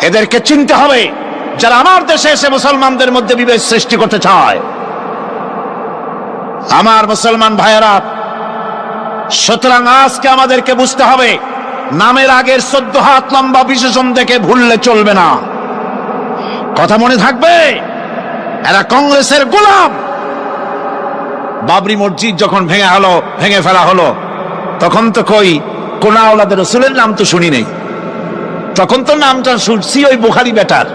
এদেরকে চিনতে হবে, যারা আমার দেশে এসে মুসলমানদের মধ্যে বিভেদ সৃষ্টি করতে চায়। আমার মুসলমান ভাইয়েরা, সুতরাং আজকে আমাদেরকে বুঝতে হবে, নামের আগের 14 হাত লম্বা বিশেষণ দেখে ভুললে চলবে না। কথা মনে থাকবে, এরা কংগ্রেসের গোলাম। বাবরি মসজিদ যখন ভেঙে ফেলা হলো, তখন তো কোন আওলাদে রসুলের নাম তো শুনি নেই। তখন তো নামটা শুনছি ওই বুখারী বেটার,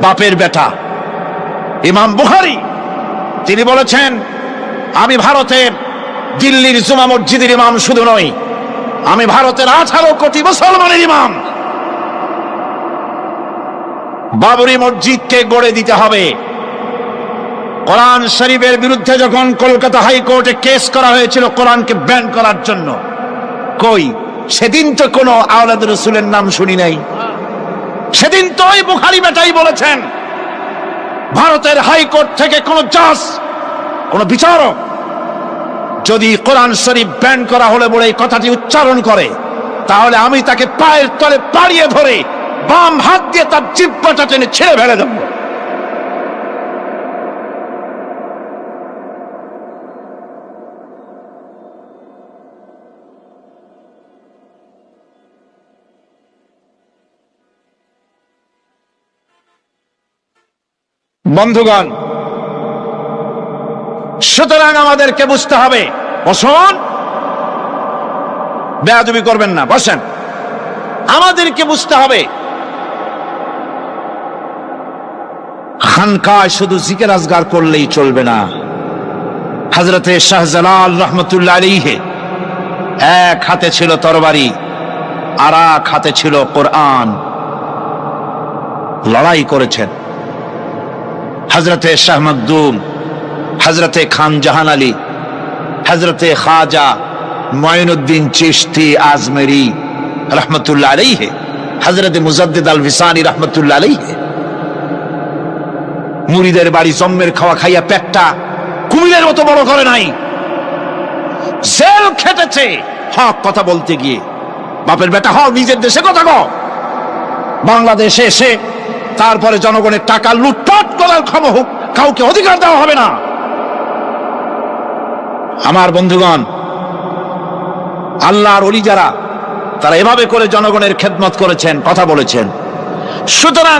বাপের বেটা ইমাম বুখারী। তিনি বলেছেন, আমি ভারতের দিল্লির জুমা মসজিদের ইমাম শুধু নই, আমি ভারতের 18 কোটি মুসলমানের ইমাম। বাবরি মসজিদকে গড়ে দিতে হবে। কোরআন শরীফের বিরুদ্ধে যখন কলকাতা হাইকোর্টে কেস করা হয়েছিল কোরআনকে ব্যান করার জন্য, সেদিন তো কোনো আওলাদে রসুলের নাম শুনি নাই। সেদিন তো ওই বুখারী বেটাই বলেছেন, ভারতের হাইকোর্ট থেকে কোন জাজ, কোন বিচারক যদি কোরআন শরীফ ব্যান করা হলে বলে এই কথাটি উচ্চারণ করে, তাহলে আমি তাকে পায়ের তলে পাড়িয়ে ধরে বাম হাত দিয়ে তার জিহ্বাটা টেনে ছেড়ে ফেলে দেব। বন্ধুগণ, সুতরাং আমাদেরকে বুঝতে হবে, বসুন, বেয়াদবি করবেন না, বসেন। আমাদেরকে বুঝতে হবে, খানকায় শুধু জিকির আজগার করলেই চলবে না। হযরতে শাহজালাল রহমতুল্লাহ আলাইহি এক হাতে ছিল তরবারি, আর এক হাতে ছিল কোরআন। লড়াই করেছেন। হযরতে শাহ মখদুম, হযরতে খান জাহান আলী, হযরতে খাজা মঈনুদ্দিন চিশতি আজমেরি রহমতুল্লাহ আলাইহি, হযরতে মুজাদ্দিদ আল ফিসানি রহমতুল্লাহ আলাইহি। মুরিদের বাড়ি জম্মের খাওয়া খাইয়া পেটটা কুমিরের মতো বড় করে নাই, জেল খেটেছে হক কথা বলতে গিয়ে। বাপের বেটা হও, নিজের দেশে কথা কও। বাংলাদেশে এসে তারপরে জনগণের টাকা লুটপাট করার কাউকে অধিকার দেওয়া হবে না। আমার বন্ধুগণ, আল্লাহর ওলি যারা, তারা এভাবে করে জনগণের খেদমত করেছেন, কথা বলেছেন। সুতরাং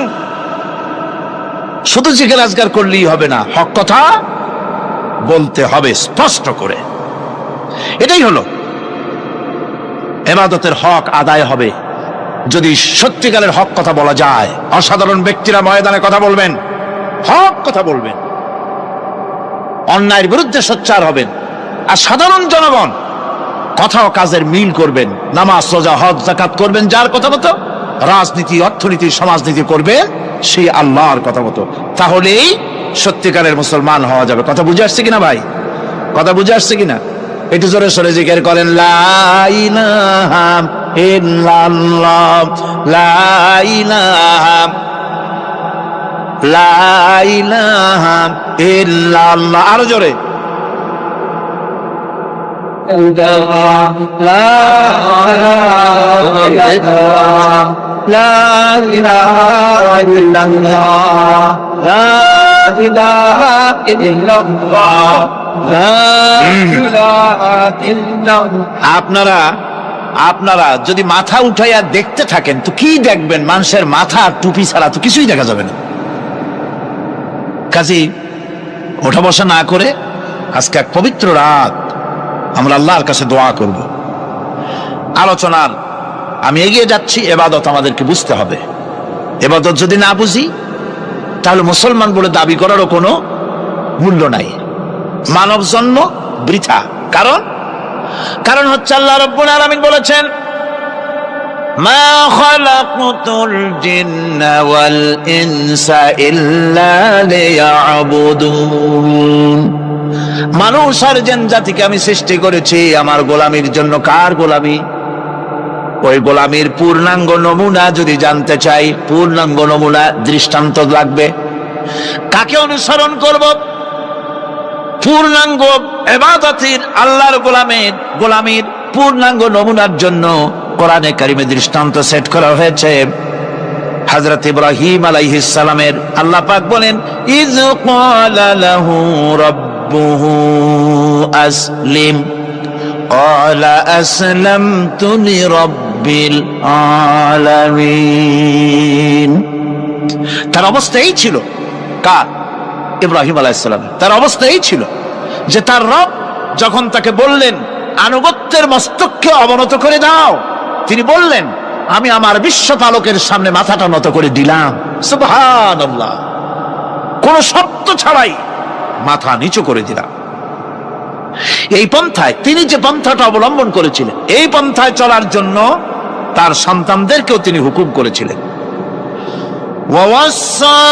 শুধু জিকির আজগার করলেই হবে না, হক কথা বলতে হবে স্পষ্ট করে। এটাই হলো ইবাদতের হক আদায় হবে। যদি সত্যিকারের হক কথা বলা যায়, অসাধারণ ব্যক্তিরা ময়দানে কথা বলবেন, হক কথা বলবেন, অন্যায়ের বিরুদ্ধে সোচ্চার হবেন। আর সাধারণ জনগণ কথা ও কাজের মিল করবেন, নামাজ রোজা হজ যাকাত করবেন যার কথা মতো, রাজনীতি অর্থনীতি সমাজনীতি করবে সেই আল্লাহর কথা মতো। তাহলেই সত্যিকারের মুসলমান হওয়া যাবে। কথা বুঝে আসছে কিনা ভাই? কথা বুঝে আসছে কিনা? একটু জোরে সরে জিকির করেন, লা ইলাহা ইল্লাল্লাহ, লা ইলাহা, লা ইলাহা ইল্লাল্লাহ। আরো জোরে, আপনারা যদি মাথা উঠাইয়া দেখতে থাকেন তো কি দেখবেন? মানুষের মাথা টুপি ছাড়া তো কিছুই দেখা যাবে না। কাজী ওঠা বসা না করে আজকে এক পবিত্র রাত আমরা আল্লাহর কাছে দোয়া করব। আলোচনার আমি এগিয়ে যাচ্ছি, এবাদত আমাদেরকে বুঝতে হবে। এবাদত যদি না বুঝি তাহলে মুসলমান বলে দাবি করারও কোনো মূল্য নাই। মানব জন্ম বৃথা। কারণ হচ্ছে আল্লাহ রাব্বুল আলামিন বলেছেন, মা খালাকতুল জিন্না ওয়াল ইনসা ইল্লা লিয়াবুদুন। মানুষ আর জিন জাতিকে আমি সৃষ্টি করেছি আমার গোলামির জন্য। কার গোলামি? ওই গোলামির পূর্ণাঙ্গ নমুনা যদি জানতে চাই, পূর্ণাঙ্গ নমুনা দৃষ্টান্ত লাগবে। কাকে অনুসরণ করব? পূর্ণাঙ্গ ইবাদতের আল্লাহর গোলামির পূর্ণাঙ্গ নমুনার জন্য কোরআনে কারিমে দৃষ্টান্ত সেট করা হয়েছে। হযরত ইব্রাহিম আলাইহিস সালামের আল্লাহ পাক বলেন, ইয ক্বালা লাহু রাব্বুহু আসলিম ক্বালা আসলামতু লিরাব্বিল আলামিন। তার অবস্থা এই ছিল। কার? ইব্রাহিম আলাইহিস সালাম। তার অবস্থা এই ছিল যে তার রব যখন তাকে বললেন আনুগত্যের মস্তককে অবনত করে দাও, তিনি বললেন আমি আমার বিশ্বপালকের সামনে মাথাটা নত করে দিলাম। সুবহানাল্লাহ। কোন শর্ত ছাড়াই মাথা নিচু করে দিলাম। এই পন্থায় তিনি যে পন্থাটা অবলম্বন করেছিলেন, এই পন্থায় চলার জন্য তার সন্তানদেরকেও তিনি হুকুম করেছিলেন। ووصى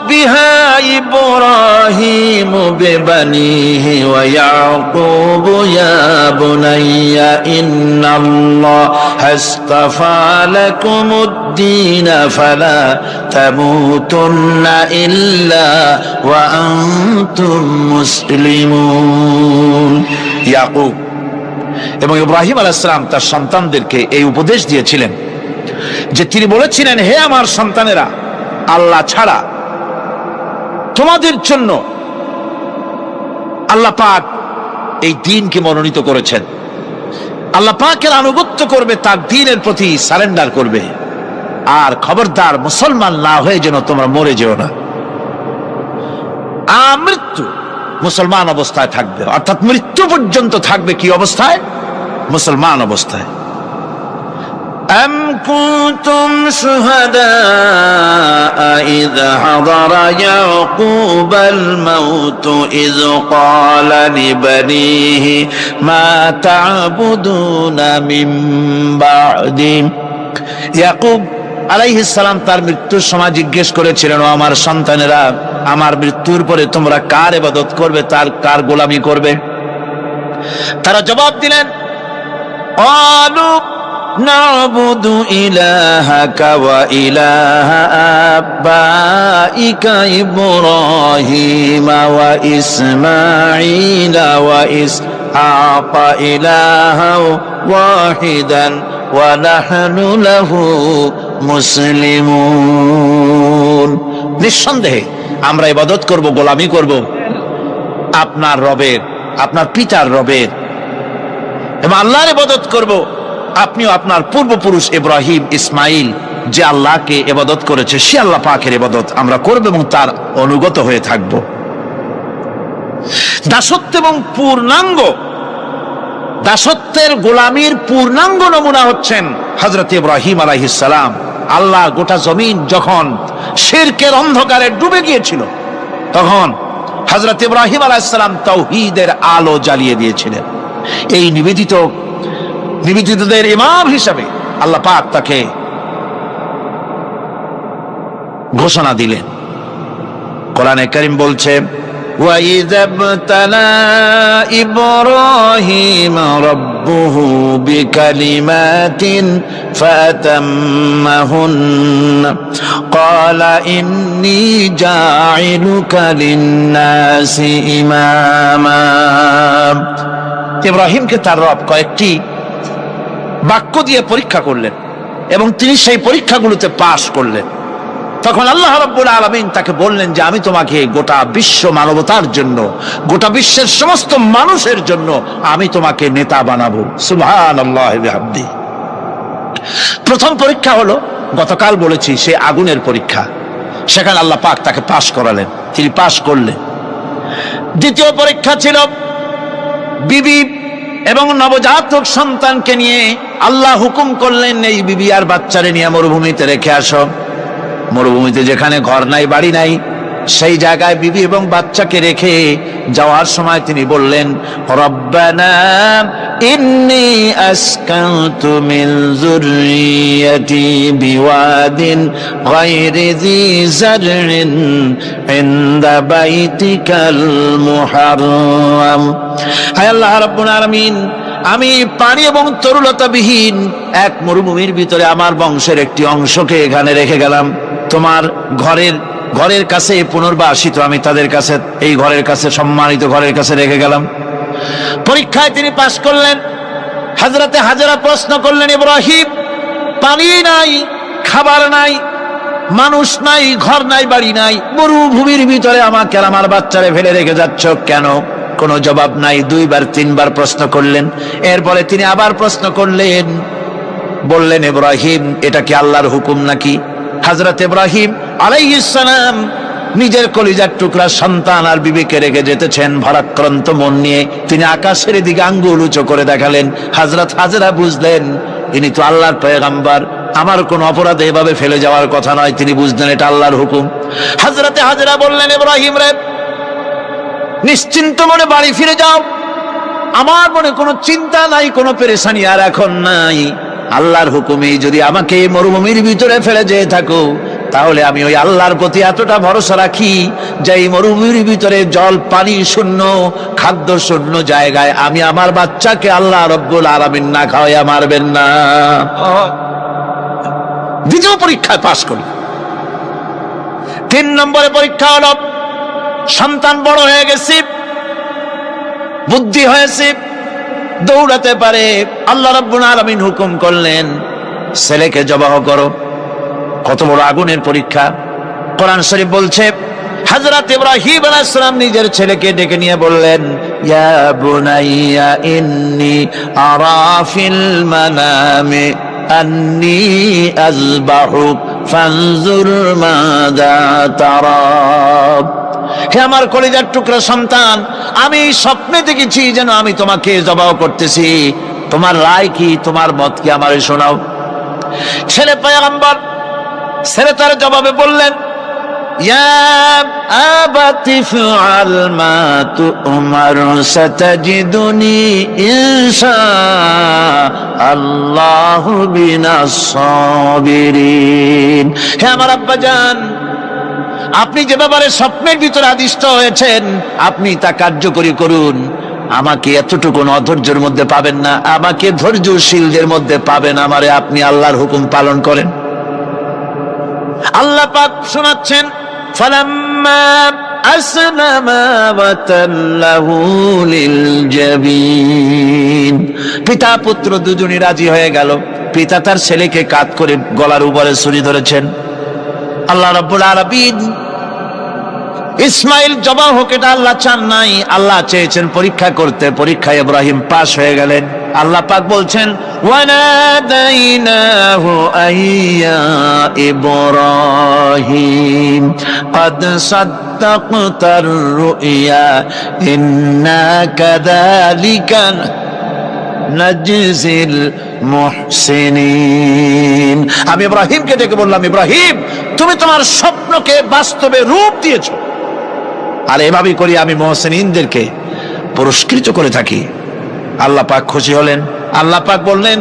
بها إبراهيم ببنيه ويعقوب يا بني إن الله اصطفى لكم الدين فلا تموتن إلا وأنتم مسلمون। ইয়াকুব এবং ইব্রাহিম আলাইহিস সালাম তার সন্তানদেরকে এই উপদেশ দিয়েছিলেন যে তিনি বলেছিলেন, হে আমার সন্তানেরা, আল্লাহ ছাড়া তোমাদের জন্য আল্লাহ পাক এই দ্বীনকে মনোনীত করেছেন। আল্লাহ পাকের আনুগত্য করবে, তার দ্বীনের প্রতি সারেন্ডার করবে। আর খবরদার মুসলমান না হয়ে যেন তোমরা মরে যেও না। মৃত্যু মুসলমান অবস্থায় থাকবে, অর্থাৎ মৃত্যু পর্যন্ত থাকবে কি অবস্থায়? মুসলমান অবস্থায়। أم كنتم شهداء إذ حضر يعقوب الموت إذ قال لبنيه ما تعبدون من بعدي। ইয়াকুব আলাইহিস সালাম তার মৃত্যুর সময় জিজ্ঞেস করেছিলেন, ও আমার সন্তানেরা, আমার মৃত্যুর পরে তোমরা কার ইবাদত করবে, কার গোলামি করবে? তারা জবাব দিলেন, ক্বালু نعبد إلهك وإله آبائك إبراهيم وإسماعيل وإسحاق إلها واحدا ونحن له মুসলিমুন। নিঃসন্দেহে আমরা ইবাদত করব, গোলামি করব আপনার রবের, আপনার পিতার রবের, এবং আল্লাহর ইবাদত করব। আপনিও আপনার পূর্বপুরুষ ইব্রাহিম ইসমাইল যে আল্লাহকে ইবাদত করেছে সে আল্লাহ পাকের ইবাদত আমরা করব এবং তার অনুগত হয়ে থাকব। দাসত্ব এবং পূর্ণাঙ্গ দাসত্বের গোলামীর পূর্ণাঙ্গ নমুনা হচ্ছেন হযরত ইব্রাহিম আলাইহিস সালাম। আল্লাহ গোটা জমিন যখন শিরকের অন্ধকারে ডুবে গিয়েছিল, তখন হযরত ইব্রাহিম আলাইহিস সালাম তাওহীদের আলো জ্বালিয়ে দিয়েছিলেন। এই নিবেদিতদের ইমাম হিসাবে আল্লাহ পাক তাকে ঘোষণা দিলেন। কোরআনে কারীম বলছে, وَإِذَا ابْتَلَى إِبْرَاهِيمَ رَبُّهُ بِكَلِمَاتٍ فَأَتَمَّهُنَّ قَالَ إِنِّي جَاعِلُكَ لِلنَّاسِ إِمَامًا। ইব্রাহিমকে তার রব কয়েকটি বাক্য দিয়ে পরীক্ষা করলেন এবং তিনি সেই পরীক্ষাগুলোতে পাশ করলেন। তখন আল্লাহ রাব্বুল আলামিন তাকে বললেন যে আমি তোমাকে গোটা বিশ্ব মানবতার জন্য, গোটা বিশ্বের সমস্ত মানুষের জন্য আমি তোমাকে নেতা বানাবো। সুবহানাল্লাহি বিহামদিহি। প্রথম পরীক্ষা হলো, গতকাল বলেছি, সে আগুনের পরীক্ষা। সেখানে আল্লাহ পাক তাকে পাশ করালেন, তিনি পাশ করলেন। দ্বিতীয় পরীক্ষা ছিল বিবি এবং নবজাতক সন্তানকে নিয়ে। আল্লাহ হুকুম করলেন এই বিবি আর বাচ্চারে নিয়ে মরুভূমিতে রেখে আসো। মরুভূমিতে যেখানে ঘর নাই, বাড়ি নাই, সেই জায়গায় বিবি এবং বাচ্চাকে রেখে যাওয়ার সময় তিনি বললেন, রব্বানা ইন্নী আসকানতু মিন যুররিয়াতি বিওয়াদিন গায়রি যী যারইন ইনদা বাইতিকাল মুহাররাম। হে আল্লাহ রাব্বুল আলামিন, আমি পানি এবং তরুলতাবিহীন এক মরুভূমির ভিতরে আমার বংশের একটি অংশকে এখানে রেখে গেলাম। তোমার ঘরের কাছে পুনর্বাসিত আমি তাদের কাছে, এই ঘরের কাছে, সম্মানিত ঘরের কাছে রেখে গেলাম। পরীক্ষায় তিনি পাশ করলেন। হযরতে হাজেরা প্রশ্ন করলেন, ইব্রাহিম, পানি নাই, খাবার নাই, মানুষ নাই, ঘর নাই, বাড়ি নাই, মরুভূমির ভিতরে আমাকে আর আমার বাচ্চারে ফেলে রেখে যাচ্ছ কেন? কোনো জবাব নাই। দুইবার তিনবার প্রশ্ন করলেন। এরপরে তিনি আবার প্রশ্ন করলেন, বললেন, ইব্রাহিম, এটা কি আল্লাহর হুকুম নাকি? হযরত ইব্রাহিম আলাইহিস সালাম নিজের কলিজার টুকরা সন্তান আর বিবিকে রেখে যেতেছেন ভারাক্রান্ত মন নিয়ে। তিনি আকাশের দিকে আঙ্গুল উঁচু করে দেখালেন। হযরত হাজেরা বুঝলেন ইনি তো আল্লাহর পয়গম্বর, আমার কোন অপরাধে এভাবে ফেলে যাওয়ার কথা নয়। তিনি বুঝলেন এটা আল্লাহর হুকুম। হযরতে হাজেরা বললেন, ইব্রাহিম রে, নিশ্চিন্ত মনে বাড়ি ফিরে যাও। আমার মনে কোনো চিন্তা নাই, কোনো পেরেশানি আর এখন নাই। আল্লাহর হুকুমে যদি আমাকে মরুভূমির ভিতরে ফেলে যেয়ে থাকো, তাহলে আমি ওই আল্লাহর প্রতি এতটা ভরসা রাখি যে এই মরুভূমির ভিতরে জল পানি শূন্য, খাদ্য শূন্য জায়গায় আমি আমার বাচ্চাকে আল্লাহ রব্বুল আলামিন না খাওয়াইয়া মারবেন না। দ্বিতীয় পরীক্ষায় পাশ করি। 3 নম্বরে পরীক্ষা হলো, সন্তান বড় হয়ে গেছে, বুদ্ধি হয়েছে, দৌড়াতে পারে। আল্লাহ রাব্বুল আলামিন হুকুম করলেন ছেলেকে জবাহ করো। কত বড় আগুনের পরীক্ষা! কোরআন শরীফ বলছে, হযরত ইব্রাহিম আলাইহিস সালাম নিজের ছেলেকে ডেকে নিয়ে বললেন, ইয়া বুনাইয়া ইন্নী আরা ফিল মানামি আন্নী আযবাহুক ফানজুর মাযা তারা। হে আমার কলিজার টুকরা সন্তান, আমি স্বপ্নে দেখেছি যেন আমি তোমাকে জবাহ করতেছি। তোমার রায় কি, তোমার মত কি, আমারে শোনাও। ছেলে পয়গম্বর, ছেলে তার জবাবে বললেন, ইয়া আবাতি ফাআল মা তু'মার সাতাজিদুনি ইনশাআল্লাহু মিনাস সাবিরিন। হে আমার আব্বাজান, আপনি যে ব্যাপারে স্বপ্নের ভিতরে আদিষ্ট হয়েছেন আপনি তা কার্যকরী করুন। আমাকে এতটুকু অধৈর্যের মধ্যে পাবেন না, আমাকে ধৈর্যশীলদের মধ্যে পাবেন। আমারে আপনি আল্লাহর হুকুম পালন করেন। আল্লাহ পাক শোনাচ্ছেন, ফালাম্মা আসলামা ওয়া তাল্লাহু লিল জাবিন। পিতা পুত্র দুজনই রাজি হয়ে গেল। পিতা তার ছেলেকে কাঁধ করে গলার উপরে ছুরি ধরেছেন। আল্লাহ রাব্বুল আলামিন ইসমাইল জবাহ হোক, এটা আল্লাহ চান নাই, আল্লাহ চেয়েছেন পরীক্ষা করতে। পরীক্ষায় ইব্রাহিম পাশ হয়ে গেলেন। আল্লাহ পাক বলছেন, ওয়ানাদাইনাহু আইয়া ইব্রাহিম ক্বাদ সাদ্দাকতার রুইয়া ইন্না কাযালিকা নাজিজিল মুহসিনিন। আমি ইব্রাহিমকে ডেকে বললাম, ইব্রাহিম তুমি তোমার স্বপ্নকে বাস্তবে রূপ দিয়েছো, আর এভাবেই করি আমি মুহসিনিনদেরকে পুরস্কৃত করে থাকি। আল্লাহ পাক খুশি হলেন। আল্লাহ পাক বললেন,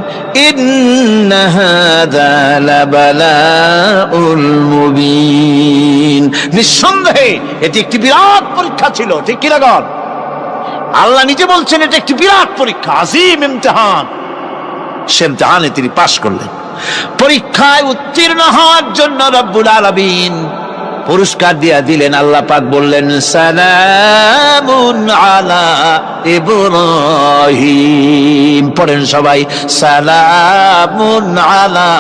ইন্না হাযা লাবালাউল মুবিন, নিঃসন্দেহে এটি একটি বিরাট পরীক্ষা ছিল। ঠিক কি লাগন? আল্লাহ নিজে বলছেন এটা একটি বিরাট পরীক্ষা, আজিম ইমতিহান। সে ইমতিহানে তিনি পাশ করলেন। পরীক্ষায় উত্তীর্ণ হওয়ার জন্য রব্বুল আলামিন পুরস্কার দিয়া দিলেন। আল্লাহ পাক বললেন, সালামুন আলা ইব্রাহিম। পড়েন সবাই, সালামুন আলা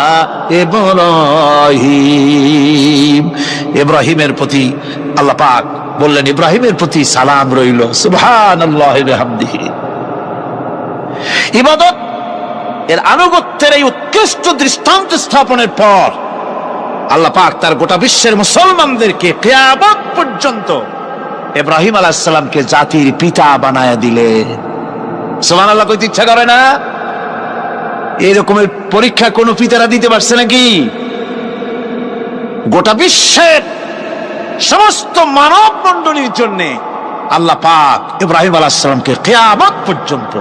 ইব্রাহিম। ইব্রাহিমের প্রতি আল্লাহ পাক বললেন, ইব্রাহিমের প্রতি সালাম রইল। সুবহানাল্লাহি ওয়া বিহামদিহি। ইবাদত এর আনুগত্যের এই উৎকৃষ্ট দৃষ্টান্ত স্থাপনের পর আল্লাহ পাক তার গোটা বিশ্বের মুসলমানদেরকে কিয়ামত পর্যন্ত ইব্রাহিম আলাইহিস সালামকে জাতির পিতা বানায়া দিলেন। সুবহানাল্লাহ, কইতে ইচ্ছা করে না? এরকমের পরীক্ষা কোন পিতারা দিতে পারছে নাকি? গোটা বিশ্বের সমস্ত মানব মণ্ডলীর জন্য আল্লাহ পাক ইব্রাহিম আলাইহিস সালামকে কিয়ামত পর্যন্ত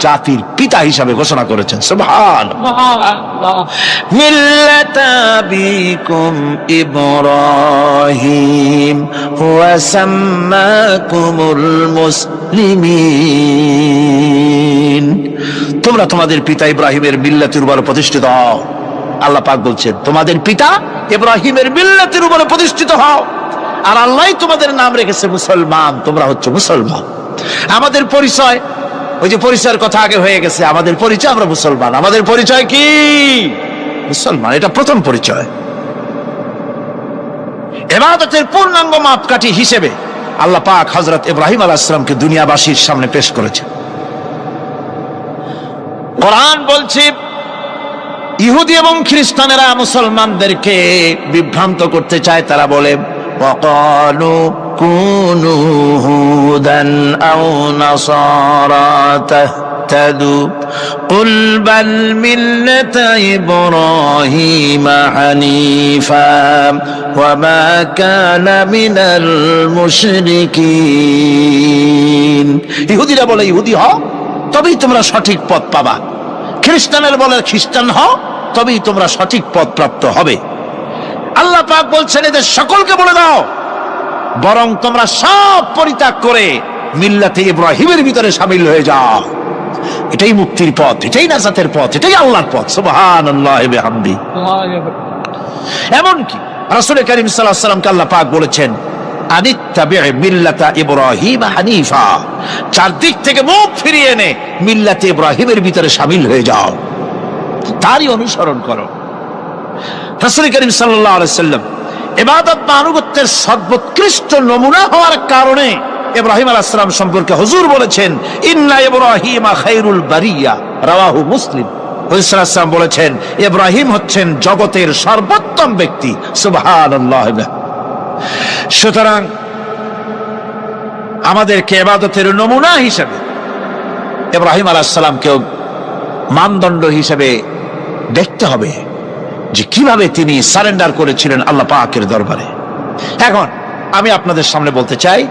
জাতির পিতা হিসাবে ঘোষণা করেছেন। সুবহানাল্লাহ। মিল্লাতা আবিকুম ইব্রাহিম ওয়া সাম্মাকুমুল মুসলিমিন। তোমরা তোমাদের পিতা ইব্রাহিমের মিল্লাতের উপর প্রতিষ্ঠিত হও। আল্লাহ পাক বলছেন, তোমাদের পিতা ইব্রাহিমের মিল্লাতের উপর প্রতিষ্ঠিত হও, আর আল্লাহই তোমাদের নাম রেখেছে মুসলমান। তোমরা হচ্ছে মুসলমান। আমাদের পরিচয়, ওই যে পরিচয়ের কথা আগে হয়ে গেছে, আমাদের পরিচয় আমরা মুসলমান। আমাদের পরিচয় কি? মুসলমান। এটা প্রথম পরিচয়। ইবাদতের পূর্ণাঙ্গ মাপকাঠি হিসেবে আল্লাহ পাক হযরত ইব্রাহিম আলাইহিস সালামকে দুনিয়াবাসীর সামনে পেশ করেছেন। কোরআন বলছে, ইহুদি এবং খ্রিস্টানেরা মুসলমানদেরকে বিভ্রান্ত করতে চায়। তারা বলে, ওয়াকালু কুনু হুদান আও নাসারা তাহতাদু কুল বাল মিল্লাতা ইব্রাহিম হানিফা ওয়া মা কানা মিনাল মুশরিকিন। ইহুদিরা বলে, ইহুদি হও তবেই তোমরা সঠিক পথ পাবা। খ্রিস্টানের বলে, খ্রিস্টান হও তবেই তোমরা সঠিক পথ প্রাপ্ত হবে। আল্লাহ পাক বলছেন, এদের সকলকে বলে দাও, বরং তোমরা সব পরিত্যাগ করে মিল্লাতে ইব্রাহিমের ভিতরে শামিল হয়ে যাও। এটাই মুক্তির পথ, এটাই নাজাতের পথ, এটাই আল্লাহর পথ। সুবহানাল্লাহি ওয়া বিহামদিহি। এমনকি রাসূল কারীম সাল্লাল্লাহু আলাইহি ওয়াসাল্লামকে আল্লাহ পাক বলেছেন, আনিত্তাবি' মিল্লাতা ইব্রাহিম হানিফা। চারদিক থেকে মুখ ফিরিয়ে এনে মিল্লাতে ইব্রাহিমের ভিতরে শামিল হয়ে যাও, তারই অনুসরণ করো। রাসূল কারীম সাল্লাল্লাহু আলাইহি ওয়াসাল্লাম ইবাদত বা আনুগত্যের সর্বোৎকৃষ্ট নমুনা হওয়ার কারণে ইব্রাহিম আলাইহিস সালাম সম্পর্কে হুজুর বলেছেন, ইন্না ইব্রাহিমা খায়রুল বারিয়া, রাওয়াহু মুসলিম। হুজুর সাল্লাল্লাহু আলাইহি ওয়াসাল্লাম বলেছেন, ইব্রাহিম হচ্ছেন জগতের সর্বোত্তম ব্যক্তি। সুবহানাল্লাহ। সুতরাং আমাদেরকে ইবাদতের নমুনা হিসেবে ইব্রাহিম আলাইহিস সালামকেও মানদণ্ড হিসেবে দেখতে হবে যে কিভাবে তিনি সারেন্ডার করেছিলেন আল্লাহ পাকের দরবারে। এখন আমি আপনাদের সামনে বলতে চাই,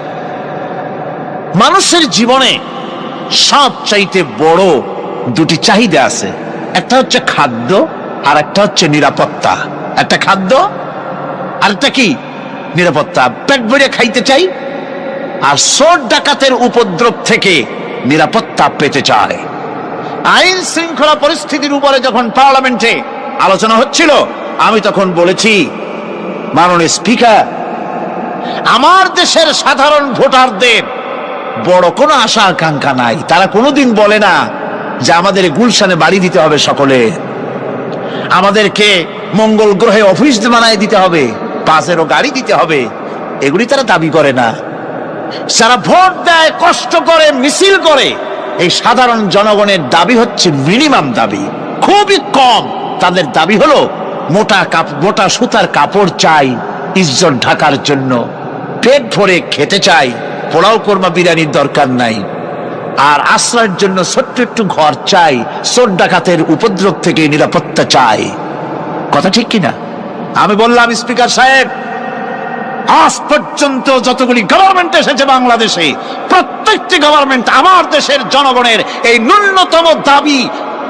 মানুষের জীবনে সবচাইতে বড় দুটি চাহিদা আছে। একটা হচ্ছে খাদ্য, আর একটা হচ্ছে নিরাপত্তা। একটা খাদ্য, আর একটা কি? নিরাপত্তা। পেট ভরে খাইতে চাই, আর চোর ডাকাতের উপদ্রব থেকে নিরাপত্তা পেতে চায়। আইন শৃঙ্খলা পরিস্থিতির উপরে যখন পার্লামেন্টে আলোচনা হচ্ছিল, আমি তখন বলেছি, মাননীয় স্পিকার, আমার দেশের সাধারণ ভোটারদের বড় কোনো আশা আকাঙ্ক্ষা নাই। তারা কোনোদিন বলে না যে আমাদের গুলশানে বাড়ি দিতে হবে সকলে, আমাদেরকে মঙ্গল গ্রহে অফিস বানায় দিতে হবে, বাসেরও গাড়ি দিতে হবে। এগুলি তারা দাবি করে না। যারা ভোট দেয়, কষ্ট করে, মিছিল করে, এই সাধারণ জনগণের দাবি হচ্ছে মিনিমাম দাবি, খুবই কম। তাদের দাবি হলো মোটা সুতার কাপড় চাই ইজ্জত ঢাকার জন্য, পেট ভরে খেতে চাই, পোলাও কোরমা বিরিয়ানির দরকার নাই, আর আশ্রয়ের জন্য ছোট্ট একটু ঘর চাই, চোর ডাকাতের উপদ্রব থেকে নিরাপত্তা চাই। কথা ঠিক কিনা? আমি বললাম, স্পিকার সাহেব, আজ পর্যন্ত যতগুলি গভর্নমেন্ট এসেছে বাংলাদেশে, প্রত্যেকটি গভর্নমেন্ট আমার দেশের জনগণের এই ন্যূনতম দাবি,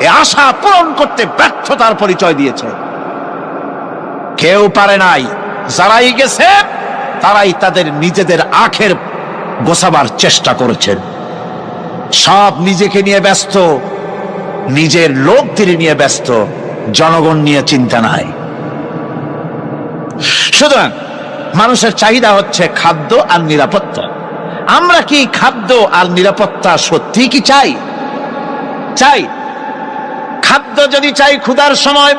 এই আশা পূরণ করতে ব্যর্থতার পরিচয় দিয়েছে। কেউ পারে নাই। যারাই গেছে তারাই তাদের নিজেদের আখের গোছাবার চেষ্টা করেছেন। সব নিজেকে নিয়ে ব্যস্ত, নিজের লোকদের নিয়ে ব্যস্ত, জনগণ নিয়ে চিন্তা নাই। সুতরাং মানুষের চাহিদা হচ্ছে খাদ্য আর নিরাপত্তা। আমরা কি খাদ্য আর নিরাপত্তা সত্যি কি চাই? চাই। খাদ্য যদি চাই ক্ষুধার সময়,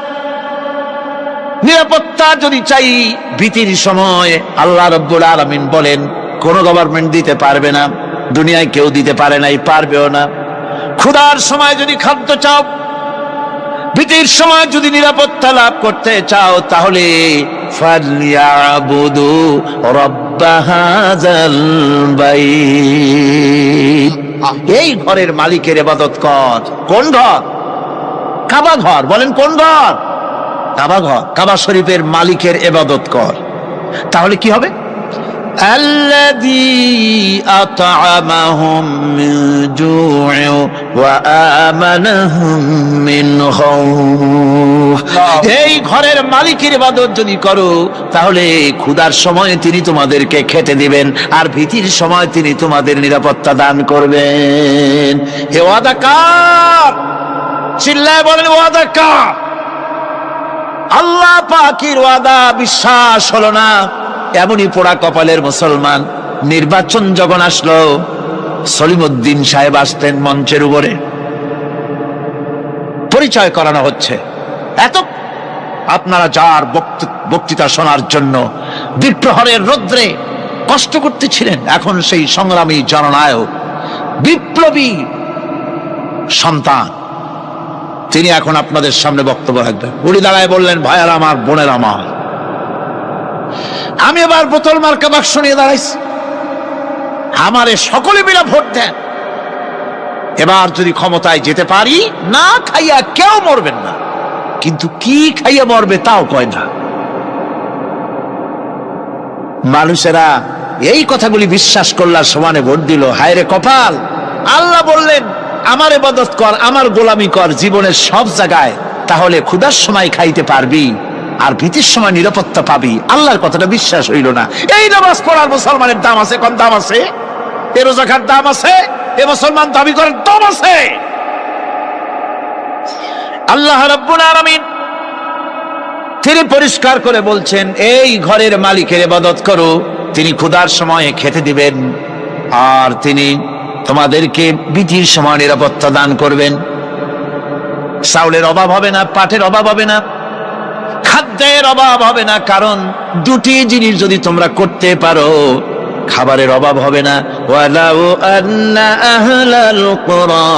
নিরাপত্তা যদি চাই ভীতির সময়, আল্লাহ রাব্বুল আলামিন বলেন কোন গভর্নমেন্ট দিতে পারবে না, দুনিয়ায় কেউ দিতে পারে নাই, পারবেও না। ক্ষুধার সময় যদি খাদ্য চাও, ভীতির সময় যদি নিরাপত্তা লাভ করতে চাও, তাহলে ফালইয়াবুদু রাব্ব হাযাল বাইত, এই ঘরের মালিকের ইবাদত কর। কোন ঘর? কাবা ঘর। বলেন কোন ঘর? কাবা ঘর। কাবা শরীফের মালিকের ইবাদত কর। তাহলে কি হবে? আল্লাযী আত'আমাহুম মিন জু'ইন ওয়া আমানাহুম মিন খাউফ। এই ঘরের মালিকের ইবাদত যদি করো, তাহলে ক্ষুধার সময় তিনি তোমাদেরকে খেতে দিবেন, আর ভীতির সময় তিনি তোমাদের নিরাপত্তা দান করবেন। হে ওয়াদা কার? চিল্লায় বলেন ওয়াদা কার? আল্লাহ পাকের ওয়াদা বিশ্বাস হলো না, এমনই পোড়া কপালের মুসলমান। নির্বাচন যখন আসলো, সলিমউদ্দিন সাহেব আসতেন মঞ্চের উপরে, পরিচয় করানো হচ্ছে। এত আপনারা যার বক্তৃতা শোনার জন্য দ্বিপ্রহরের রৌদ্রে কষ্ট করতেছিলেন, এখন সেই সংগ্রামী জননায়ক, বিপ্লবী সন্তান, তিনি এখন আপনাদের সামনে বক্তব্য রাখবেন। উনি দাঁড়ায় বললেন, ভাইয়ার আমার, বোনের আমার, আমি এবার বোতল মার্কা বাক্স নিয়ে দাঁড়াইছি, আমারে সকলে মিলে ভোট দেন। এবার যদি ক্ষমতায় যেতে পারি, না খাইয়া কেউ মরবেন না, কিন্তু কি খাইয়া মরবে তাও কয় না। মানুষেরা এই কথাগুলি বিশ্বাস করলার সমানে ভোট দিল। হায় রে কপাল! আল্লাহ বললেন, আমার ইবাদত কর, আমার গোলামি কর জীবনের সব জায়গায়, তাহলে ক্ষুধার সময় খাইতে পারবি আর ভীতির সময় নিরাপত্তা পাবি। আল্লাহর কথাটা বিশ্বাস হইল না। এই নামাজ পড়ার মুসলমানের দাম আছে? কোন দাম আছে? এ রোজাকার দাম আছে? এ মুসলমান দাবি করেন দাম আছে? আল্লাহ রাব্বুল আলামিন তিনি পরিষ্কার করে বলছেন, এই ঘরের মালিকের ইবাদত করো, তিনি ক্ষুধার সময়ে খেতে দিবেন, আর তিনি তোমাদেরকে ভীতির সময় নিরাপত্তা দান করবেন। চাউলের অভাব হবে না, পাটের অভাব হবে না, খাদ্যের অভাব হবে না, কারণ দুটি জিনিস যদি তোমরা করতে পারো, খাবারের অভাব হবে না। ওয়ালাউ আন্না আহলাল কুরা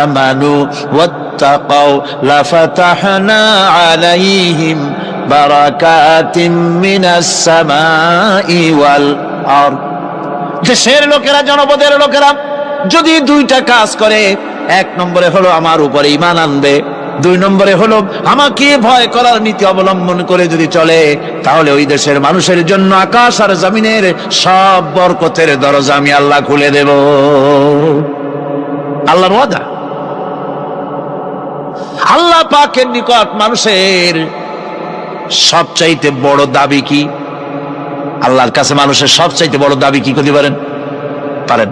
আমানু ওয়াত্তাকাউ লাফাতাহনা আলাইহিম বারাকাতিম মিনাস সামাই ওয়াল আরদ। দেশের লোকেরা, জনপদের লোকেরা যদি দুইটা কাজ করে, এক নম্বরে হলো আমার উপরে ঈমান আনবে, দুই নম্বরে হলো আমাকে ভয় করার নীতি অবলম্বন করে যদি চলে, তাহলে ওই দেশের মানুষের জন্য আকাশ আর জমিনের সব বরকতের দরজা আমি আল্লাহ খুলে দেব। আল্লাহর ওয়াদা। আল্লাহ পাকের নিকট মানুষের সবচাইতে বড় দাবি কি? আল্লাহর কাছে মানুষের সবচাইতে বড় দাবি কি করতে পারেন? পারেন?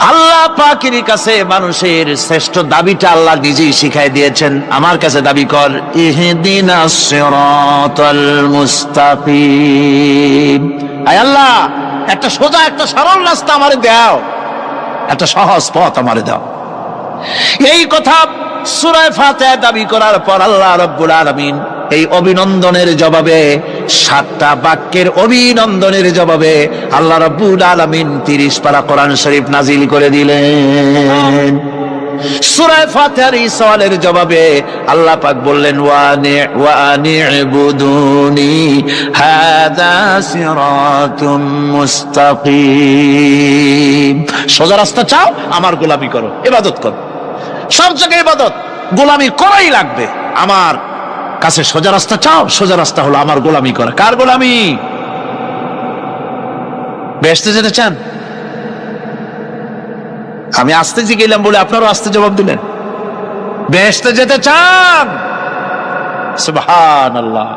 আল্লাহ পাকের কাছে মানুষের শ্রেষ্ঠ দাবিটা আল্লাহ নিজেই শিখাই দিয়েছেন। আমার কাছে দাবি কর, ইহদিনাস সিরাতাল মুস্তাকিম। আয় আল্লাহ, একটা সোজা, একটা সরল রাস্তা আমারে দাও, একটা সহজ পথ আমারে দাও। এই কথা সূরা ফাতিহা দাবি করার পর আল্লাহ রাব্বুল আলামিন এই অভিনন্দনের জবাবে, 7টা বাক্যের অভিনন্দনের জবাবে আল্লাহ রাব্বুল আলামিন 30 পারা কোরআন শরীফ নাজিল করে দিলেন। সূরা ফাতিহার এই সওয়ালের জবাবে আল্লাহ পাক বললেন, ওয়া আনি'বুদুনি হাযা সিরাতুম মুস্তাকিম। সোজা রাস্তা চাও, আমার গোলামি করো, ইবাদত করো। সব জায়গায় ইবাদত, গোলামি করাই লাগবে। আমার কাছে সোজা রাস্তা চাও, সোজা রাস্তা হলো আমার গোলামি করা। কার গোলামি? বেহেশতে যেতে চান? আমি আস্তে জিগেলাম বলে আপনারও আস্তে জবাব দিলেন। বেহেশতে যেতে চান? সুবহানাল্লাহ।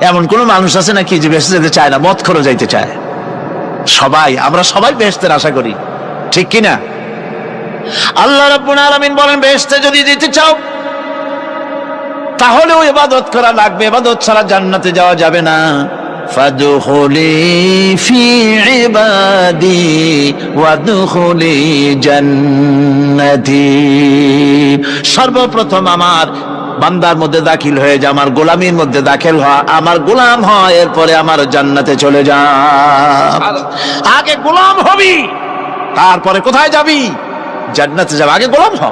এমন কোন মানুষ আছে নাকি যে বেহেশতে যেতে চায় না? মদ খোরও যাইতে চায়। সবাই, আমরা সবাই বেহেশতের আশা করি, ঠিক কিনা? আল্লাহ রাব্বুল আলামিন বলেন, বেহেশতে যদি যেতে চাও তাহলেও ইবাদত করা লাগবে, ইবাদত ছাড়া জান্নাতে যাওয়া যাবে না। ফাদখুলি ফি ইবাদি ওয়াদখুলি জান্নাতি। সর্বপ্রথম আমার বান্দার মধ্যে দাখিল হয়ে যা, আমার গোলামির মধ্যে দাখিল হ, আমার গোলাম হয়, এরপরে আমার জান্নাতে চলে যা। আগে গোলাম হবি, তারপরে কোথায় যাবি? জান্নাতে যাবে। আগে গোলাম হ,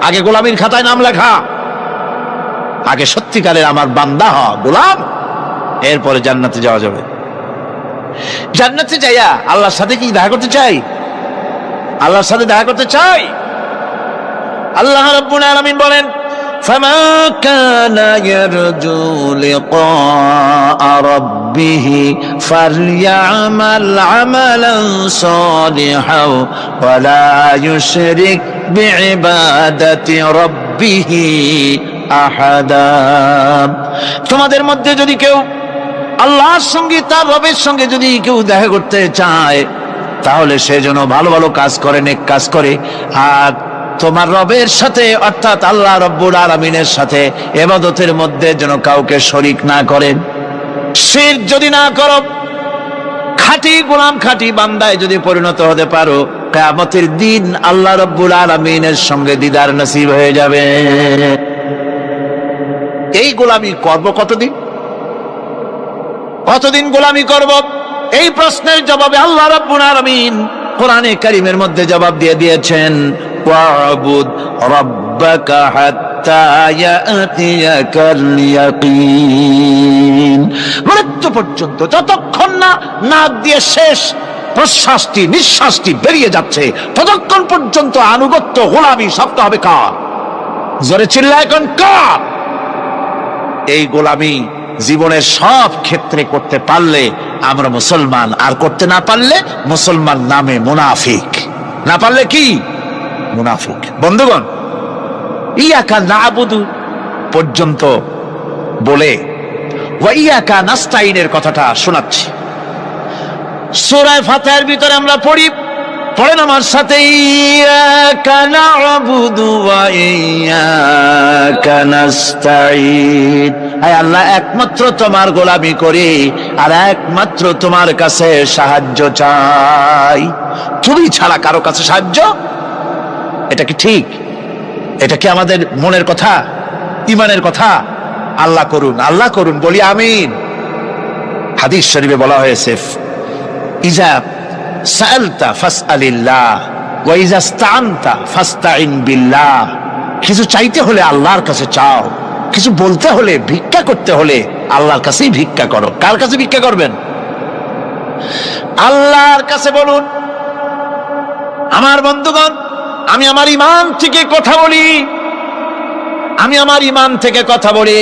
আগে গোলামির খাতায় নাম লেখা, আগে সত্যিকারের আমার বান্দা হ, গোলাম, এরপরে জান্নাতে যাওয়া যাবে। জান্নাতে যাইয়া আল্লাহর সাথে কি দেখা করতে চাই? আল্লাহর সাথে দেখা করতে চাই। আল্লাহ রাব্বুল আলামিন বলেন, ফামান কানা ইয়ারজু লিকা রাব্বিহি ফালইআমাল আমালান সালিহান ওয়া লা ইউশরিক বিইবাদাতি রাব্বিহি আহাদা। তোমাদের মধ্যে যদি কেউ আল্লাহর সঙ্গে, তার রবের সঙ্গে যদি কেউ দেখা করতে চায়, তাহলে সে যেন ভালো ভালো কাজ করে, নেক কাজ করে, আর তোমার রবের সাথে অর্থাৎ আল্লাহ রব্বুল আলামিনের সাথে ইবাদতের মধ্যে যেন কাউকে শরীক না করেন। শিরক যদি না করো, খাঁটি গোলাম, খাঁটি বান্দায় যদি পরিণত হতে পারো, কিয়ামতের দিন আল্লাহ রব্বুল আলামিনের সঙ্গে দিদার নসিব হয়ে যাবে। এই গোলামি করব কতদিন? কতদিন গোলামি করব? এই প্রশ্নের জবাবে আল্লাহ রাব্বুল আলামিন কোরআনে কারীমের মধ্যে জবাব দিয়ে দিয়েছেন, ওয়া'বুদ রাব্বাকা হাত্তা ইয়াতিয়াকাল ইয়াকিন। মৃত্যু পর্যন্ত, যতক্ষণ না নাক দিয়ে শেষ প্রশ্বাসটি, নিঃশ্বাসটি বেরিয়ে যাচ্ছে, ততক্ষণ পর্যন্ত আনুগত্য, গোলামি সব হবে কার? জোরে চিল্লায় কোন কার? এই গোলামি জীবনের সব ক্ষেত্রে করতে পারলে আমরা মুসলমান, আর করতে না পারলে মুসলমান নামে মুনাফিক। না পারলে কি? মুনাফিক। বন্ধুগণ, ইয়াকা না'বুদু পর্যন্ত বলে ওয়া ইয়াকা নাস্তাইনের কথাটা শোনাচ্ছি। সূরা ফাতিহার ভিতরে আমরা পড়ি, পড়েন আমার সাথে, ইয়াকা না'বুদু ওয়া ইয়াকা নাস্তাইন। আয় আল্লাহ, একমাত্র তোমার গোলামি করি আর একমাত্র তোমার কাছে সাহায্য চাই। তুমি ছাড়া কারো কাছে সাহায্য? এটা কি ঠিক? এটা কি আমাদের মনের কথা, ইমানের কথা? আল্লাহ করুন, আল্লাহ করুন, বলি আমিন। হাদিস শরীফে বলা হয়েছে, ইজা সাআলতা ফাসআলিল্লাহ ওয়া ইজা ইসতাআনতা ফাসতাইন বিল্লাহ। কিছু চাইতে হলে আল্লাহর কাছে চাও, কিছু বলতে হলে, ভিক্ষা করতে হলে আল্লাহর কাছেই ভিক্ষা করো। কার কাছে ভিক্ষা করবেন? আল্লাহর কাছে বলুন। আমার বন্ধুগণ, আমি আমার ঈমান থেকে কথা বলি, আমি আমার ঈমান থেকে কথা বলি।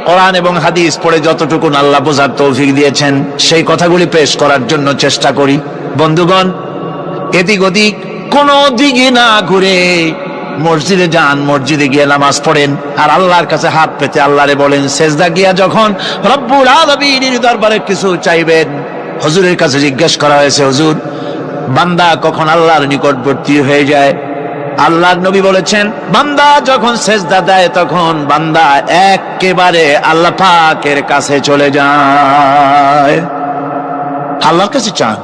কোরআন এবং হাদিস পড়ে যতটুকু আল্লাহ বোঝার তৌফিক দিয়েছেন, সেই কথাগুলি পেশ করার জন্য চেষ্টা করি। বন্ধুগণ, এদিক ওদিক কোনো দিকে না ঘুরে মসজিদে যান, মসজিদে গিয়ে নামাজ পড়েন, আর আল্লাহর কাছে হাত পেতে আল্লাহরে বলেন। সেজদা গিয়া যখন রব্বুল আলামিনের দরবারে কিছু চাইবেন, হুজুরের কাছে জিজ্ঞেস করা হয়েছে, হুজুর, বান্দা কখন আল্লাহর নিকটবর্তী হয়ে যায়? আল্লাহর নবী বলেছেন, বান্দা যখন সেজদা দেয় তখন বান্দা একেবারে আল্লাহ পাকের কাছে চলে যায়। আল্লাহর কাছে চান,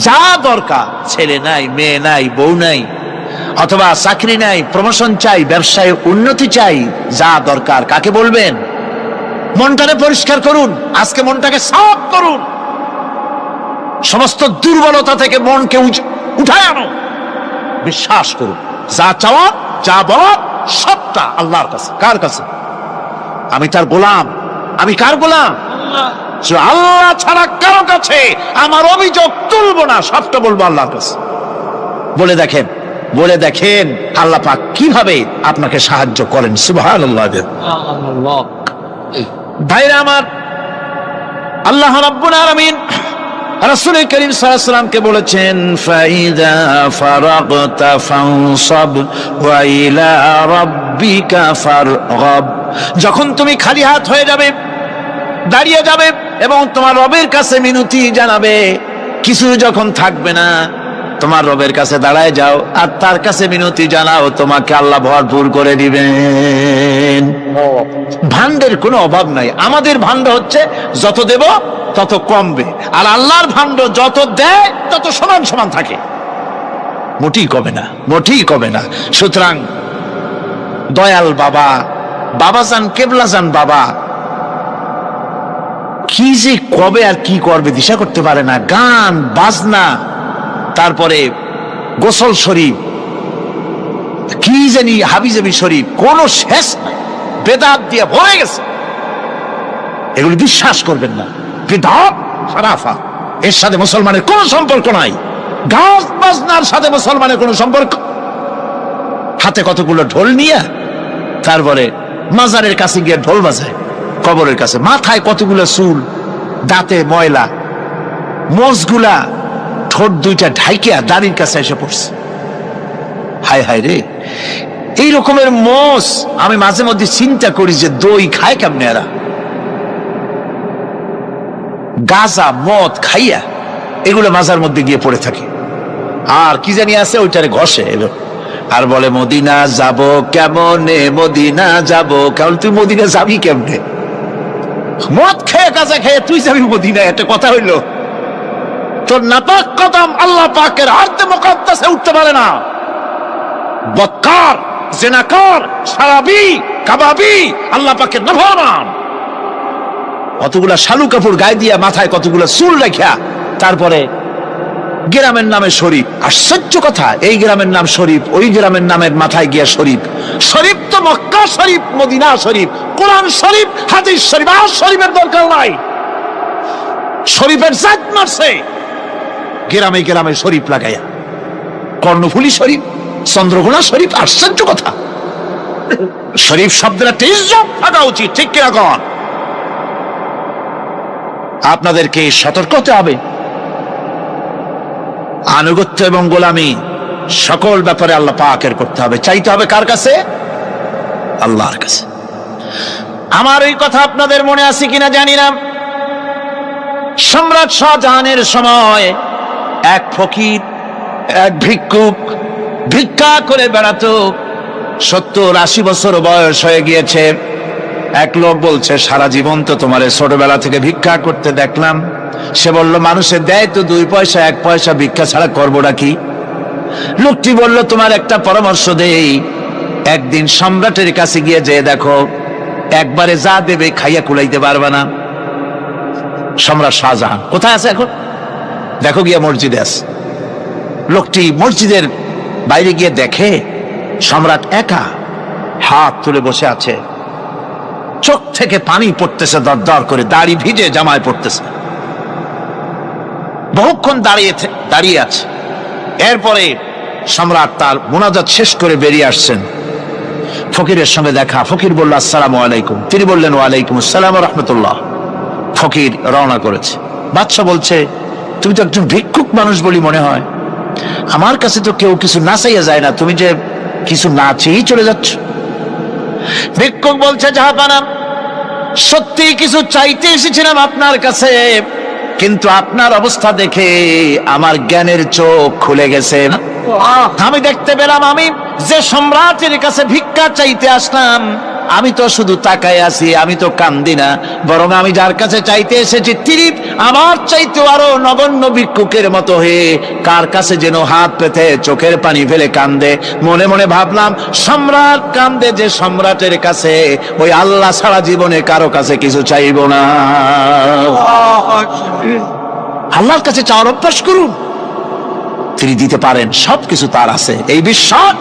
যা দরকার, ছেলে নাই, মেয়ে নাই, বউ নাই, অথবা চাকরি নাই, প্রমোশন চাই, ব্যবসায় উন্নতি চাই, যা দরকার কাকে বলবেন? মনটাকে পরিষ্কার করুন, আজকে মনটাকে সাফ করুন, সমস্ত দুর্বলতা থেকে মনকে উঠায় আনো, বিশ্বাস করুন, যা চাওয়া, যা বলা, সবটা আল্লাহর কাছে। কার কাছে? আমি তার গোলাম। আমি কার গোলাম? আল্লাহ ছাড়া কারো কাছে আমার অভিযোগ তুলবো না, সবটা বলবো আল্লাহর কাছে। বলে দেখেন আল্লাহ পাক কিভাবে আপনাকে সাহায্য করেন। সুবহানাল্লাহ। ভাইরা আমার, আল্লাহ রাব্বুল আলামিন রাসূল করিম সাল্লাল্লাহু আলাইহি ওয়াসাল্লামকে বলেছেন, ফাইদা ফারাগতা ফানসাব ওয়া ইলা রাব্বিকা ফারগাব। যখন তুমি খালি হাত হয়ে যাবে, দাঁড়িয়ে যাবে এবং তোমার রবের কাছে মিনতি জানাবে, কিছু যখন থাকবে না, তোমার রবের কাছে দাঁড়ায় যাও আর তার কাছে মিনতি জানাও, তোমাকে আল্লাহ ভরপুর করে দিবেন। ভান্ডের কোনো অভাব নাই। আমাদের ভান্ড হচ্ছে যত দেব তত কমবে, আর আল্লাহর ভান্ড যত দেয় তত সমান সমান থাকে, মোটেই কমে না, মোটেই কমে না। সুতরাং দয়াল বাবা, বাবাজান, কেবলাজান বাবা কি যে কবে আর কি করবে দিশা করতে পারে না। গান বাজনা, তারপরে গোসল শরীফ, কি জানি হাবিজাবি শরীফ, কোন শেষ নাই, বেদাত দিয়ে ভরে গেছে। এগুলি বিশ্বাস করবেন না, বিদআত খারাফা, এর সাথে মুসলমানের কোনো সম্পর্ক নাই। গান বাজনার সাথে মুসলমানের কোনো সম্পর্ক। হাতে কতগুলো ঢোল নিয়ে তারপরে মাজারের কাছে গিয়ে ঢোল বাজায়, কবরের কাছে, মাথায় কতগুলো চুল, দাঁতে ময়লা, মোষগুলা ঠোঁট দুইটা ঢাইকিয়া দাড়ির কাছে এসে পড়ছে। হায় হায় রে, এই রকমের মোষ আমি মাঝে মধ্যে চিন্তা করি যে দই খায় কেমনে এরা। গাঁজা মদ খাইয়া এগুলো মাজার মধ্যে গিয়ে পড়ে থাকে, আর কি জানি আছে ওইটারে ঘষে এলো আর বলে মদিনা যাব কেমনে, মদিনা যাব কেমন। তুই মদিনা যাবি কেমনে? মদ খেয়ে গাঁজা খেয়ে তুই যাবি মদিনা? একটা কথা হইল? তোর নাপাক কদম আল্লাহ পাকের আরদে মুকাদ্দাসে উঠতে পারে না। বদকার, জিনাকার, শারাবি, কাবাবি, আল্লাহ পাকের নাফরমান। কতগুলা শালু কাপড় গায়ে দিয়া, মাথায় কতগুলা চুল রাখিয়া, তারপরে গ্রামের নামে শরীফ। আশ্চর্য কথা, এই গ্রামের নাম শরীফ, ওই গ্রামের নামের মাথায় গিয়া শরীফ। শরীফ তো মক্কা শরীফ, মদিনা শরীফ, কোরআন শরীফ, হাদিস শরীফ, আর শরীফের দরকার নাই। শরীফের জাত মারছে গ্রামে গ্রামে শরীফ লাগাইয়া, কর্ণফুলী শরীফ, চন্দ্রঘোনা শরীফ। আশ্চর্য কথা, শরীফ শব্দের একটা ইজ্জত থাকা উচিত, ঠিক কিনা কন? আপনাদেরকে সতর্ক হতে হবে। আনুগত্য এবং গোলামি সকল ব্যাপারে আল্লাহ পাকের করতে হবে, চাইতে হবে কার কাছে? আল্লাহর কাছে। আমার এই কথা আপনাদের মনে আছে কিনা জানি না, সম্রাট শাহজাহানের সময় এক ফকির, এক ভিক্ষুক ভিক্ষা করে বেড়াতো। 70-80 বছর বয়স হয়ে গিয়েছে। এক লোক বলছে, সারা জীবন তো তোমার ছোটবেলা থেকে ভিক্ষা করতে দেখলাম। সে বলল, মানুষের দেয় তো 2 পয়সা 1 পয়সা, ভিক্ষা ছাড়া করবোটা কি? লোকটি বলল, তোমার একটা পরামর্শ দেই, একদিন সম্রাটের কাছে গিয়ে যেয়ে দেখো, একবারে যা দেবে খাইয়া কুলাইতে পারবে না। সম্রাট শাহজাহান কোথায় আছে এখন? দেখো গিয়া মসজিদে আছে। লোকটি মসজিদের বাইরে গিয়ে দেখে সম্রাট একা হাত তুলে বসে আছে, চোখ থেকে পানি পড়তেছে দর দর করে, দাড়ি ভিজে জামায় পড়তেছে, বহুক্ষণ দাঁড়িয়ে আছে। এরপরে সম্রাট তার মুনাজাত শেষ করে বেরিয়ে আসছেন। ফকিরের সঙ্গে দেখা। ফকির বলল, আসসালামু আলাইকুম। তিনি বললেন, ওয়ালাইকুম আসসালাম ওয়া রাহমাতুল্লাহ। ফকির রওনা করেছে। বাদশা বলছে, তুমি তো একজন ভিক্ষুক মানুষ বলি মনে হয়, আমার কাছে তো কেউ কিছু না চাইয়া যায় না, তুমি যে কিছু না চেয়েই চলে যাচ্ছ। ভিক্ষুক বলছে, জাহাপানা, সত্যি কিছু চাইতে এসেছিলাম আপনার কাছে, কিন্তু আপনার অবস্থা দেখে আমার জ্ঞানের চোখ খুলে গেছে। আমি দেখতে পেলাম, আমি যে সম্রাটের কাছে ভিক্ষা চাইতে আসলাম, আমি তো শুধু তাকায় আছি, আমি তো কান্দি না, বরং আমি যার কাছে চাইতে এসেছি তিনি আমার চাইতে আরো নগণ্য ভিক্ষুকের মতো হয়ে কার কাছে যেন হাত পেতে চোখের পানি ফেলে কান্দে। মনে মনে ভাবলাম, সম্রাট কান্দে যে সম্রাটের কাছে, ওই আল্লাহ সারা জীবনে কারো কাছে কিছু চাইব না। আল্লাহর কাছে চাওয়ার অভ্যাস করুন, তিনি দিতে পারেন, সবকিছু তার আছে। এই বিশ্বাস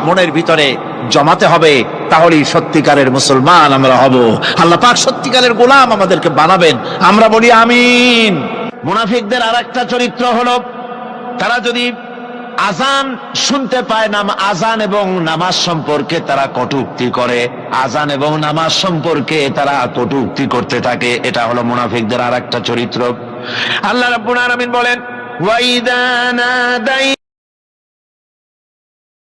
মনের ভিতরে জমাতে হবে, তাহলেই সত্যিকারের মুসলমান আমরা হব। আল্লাহ পাক সত্যিকারের গোলাম আমাদেরকে বানাবেন, আমরা বলি আমিন। মুনাফিকদের আর একটা চরিত্র হলো, তারা যদি আজান শুনতে পায় না, আজান এবং নামাজ সম্পর্কে তারা কটূক্তি করে, আজান এবং নামাজ সম্পর্কে তারা কটূক্তি করতে থাকে। এটা হলো মুনাফিকদের আরেকটা চরিত্র। আল্লাহ রাব্বুল আলামিন বলেন, ওয়াইদা নাদাই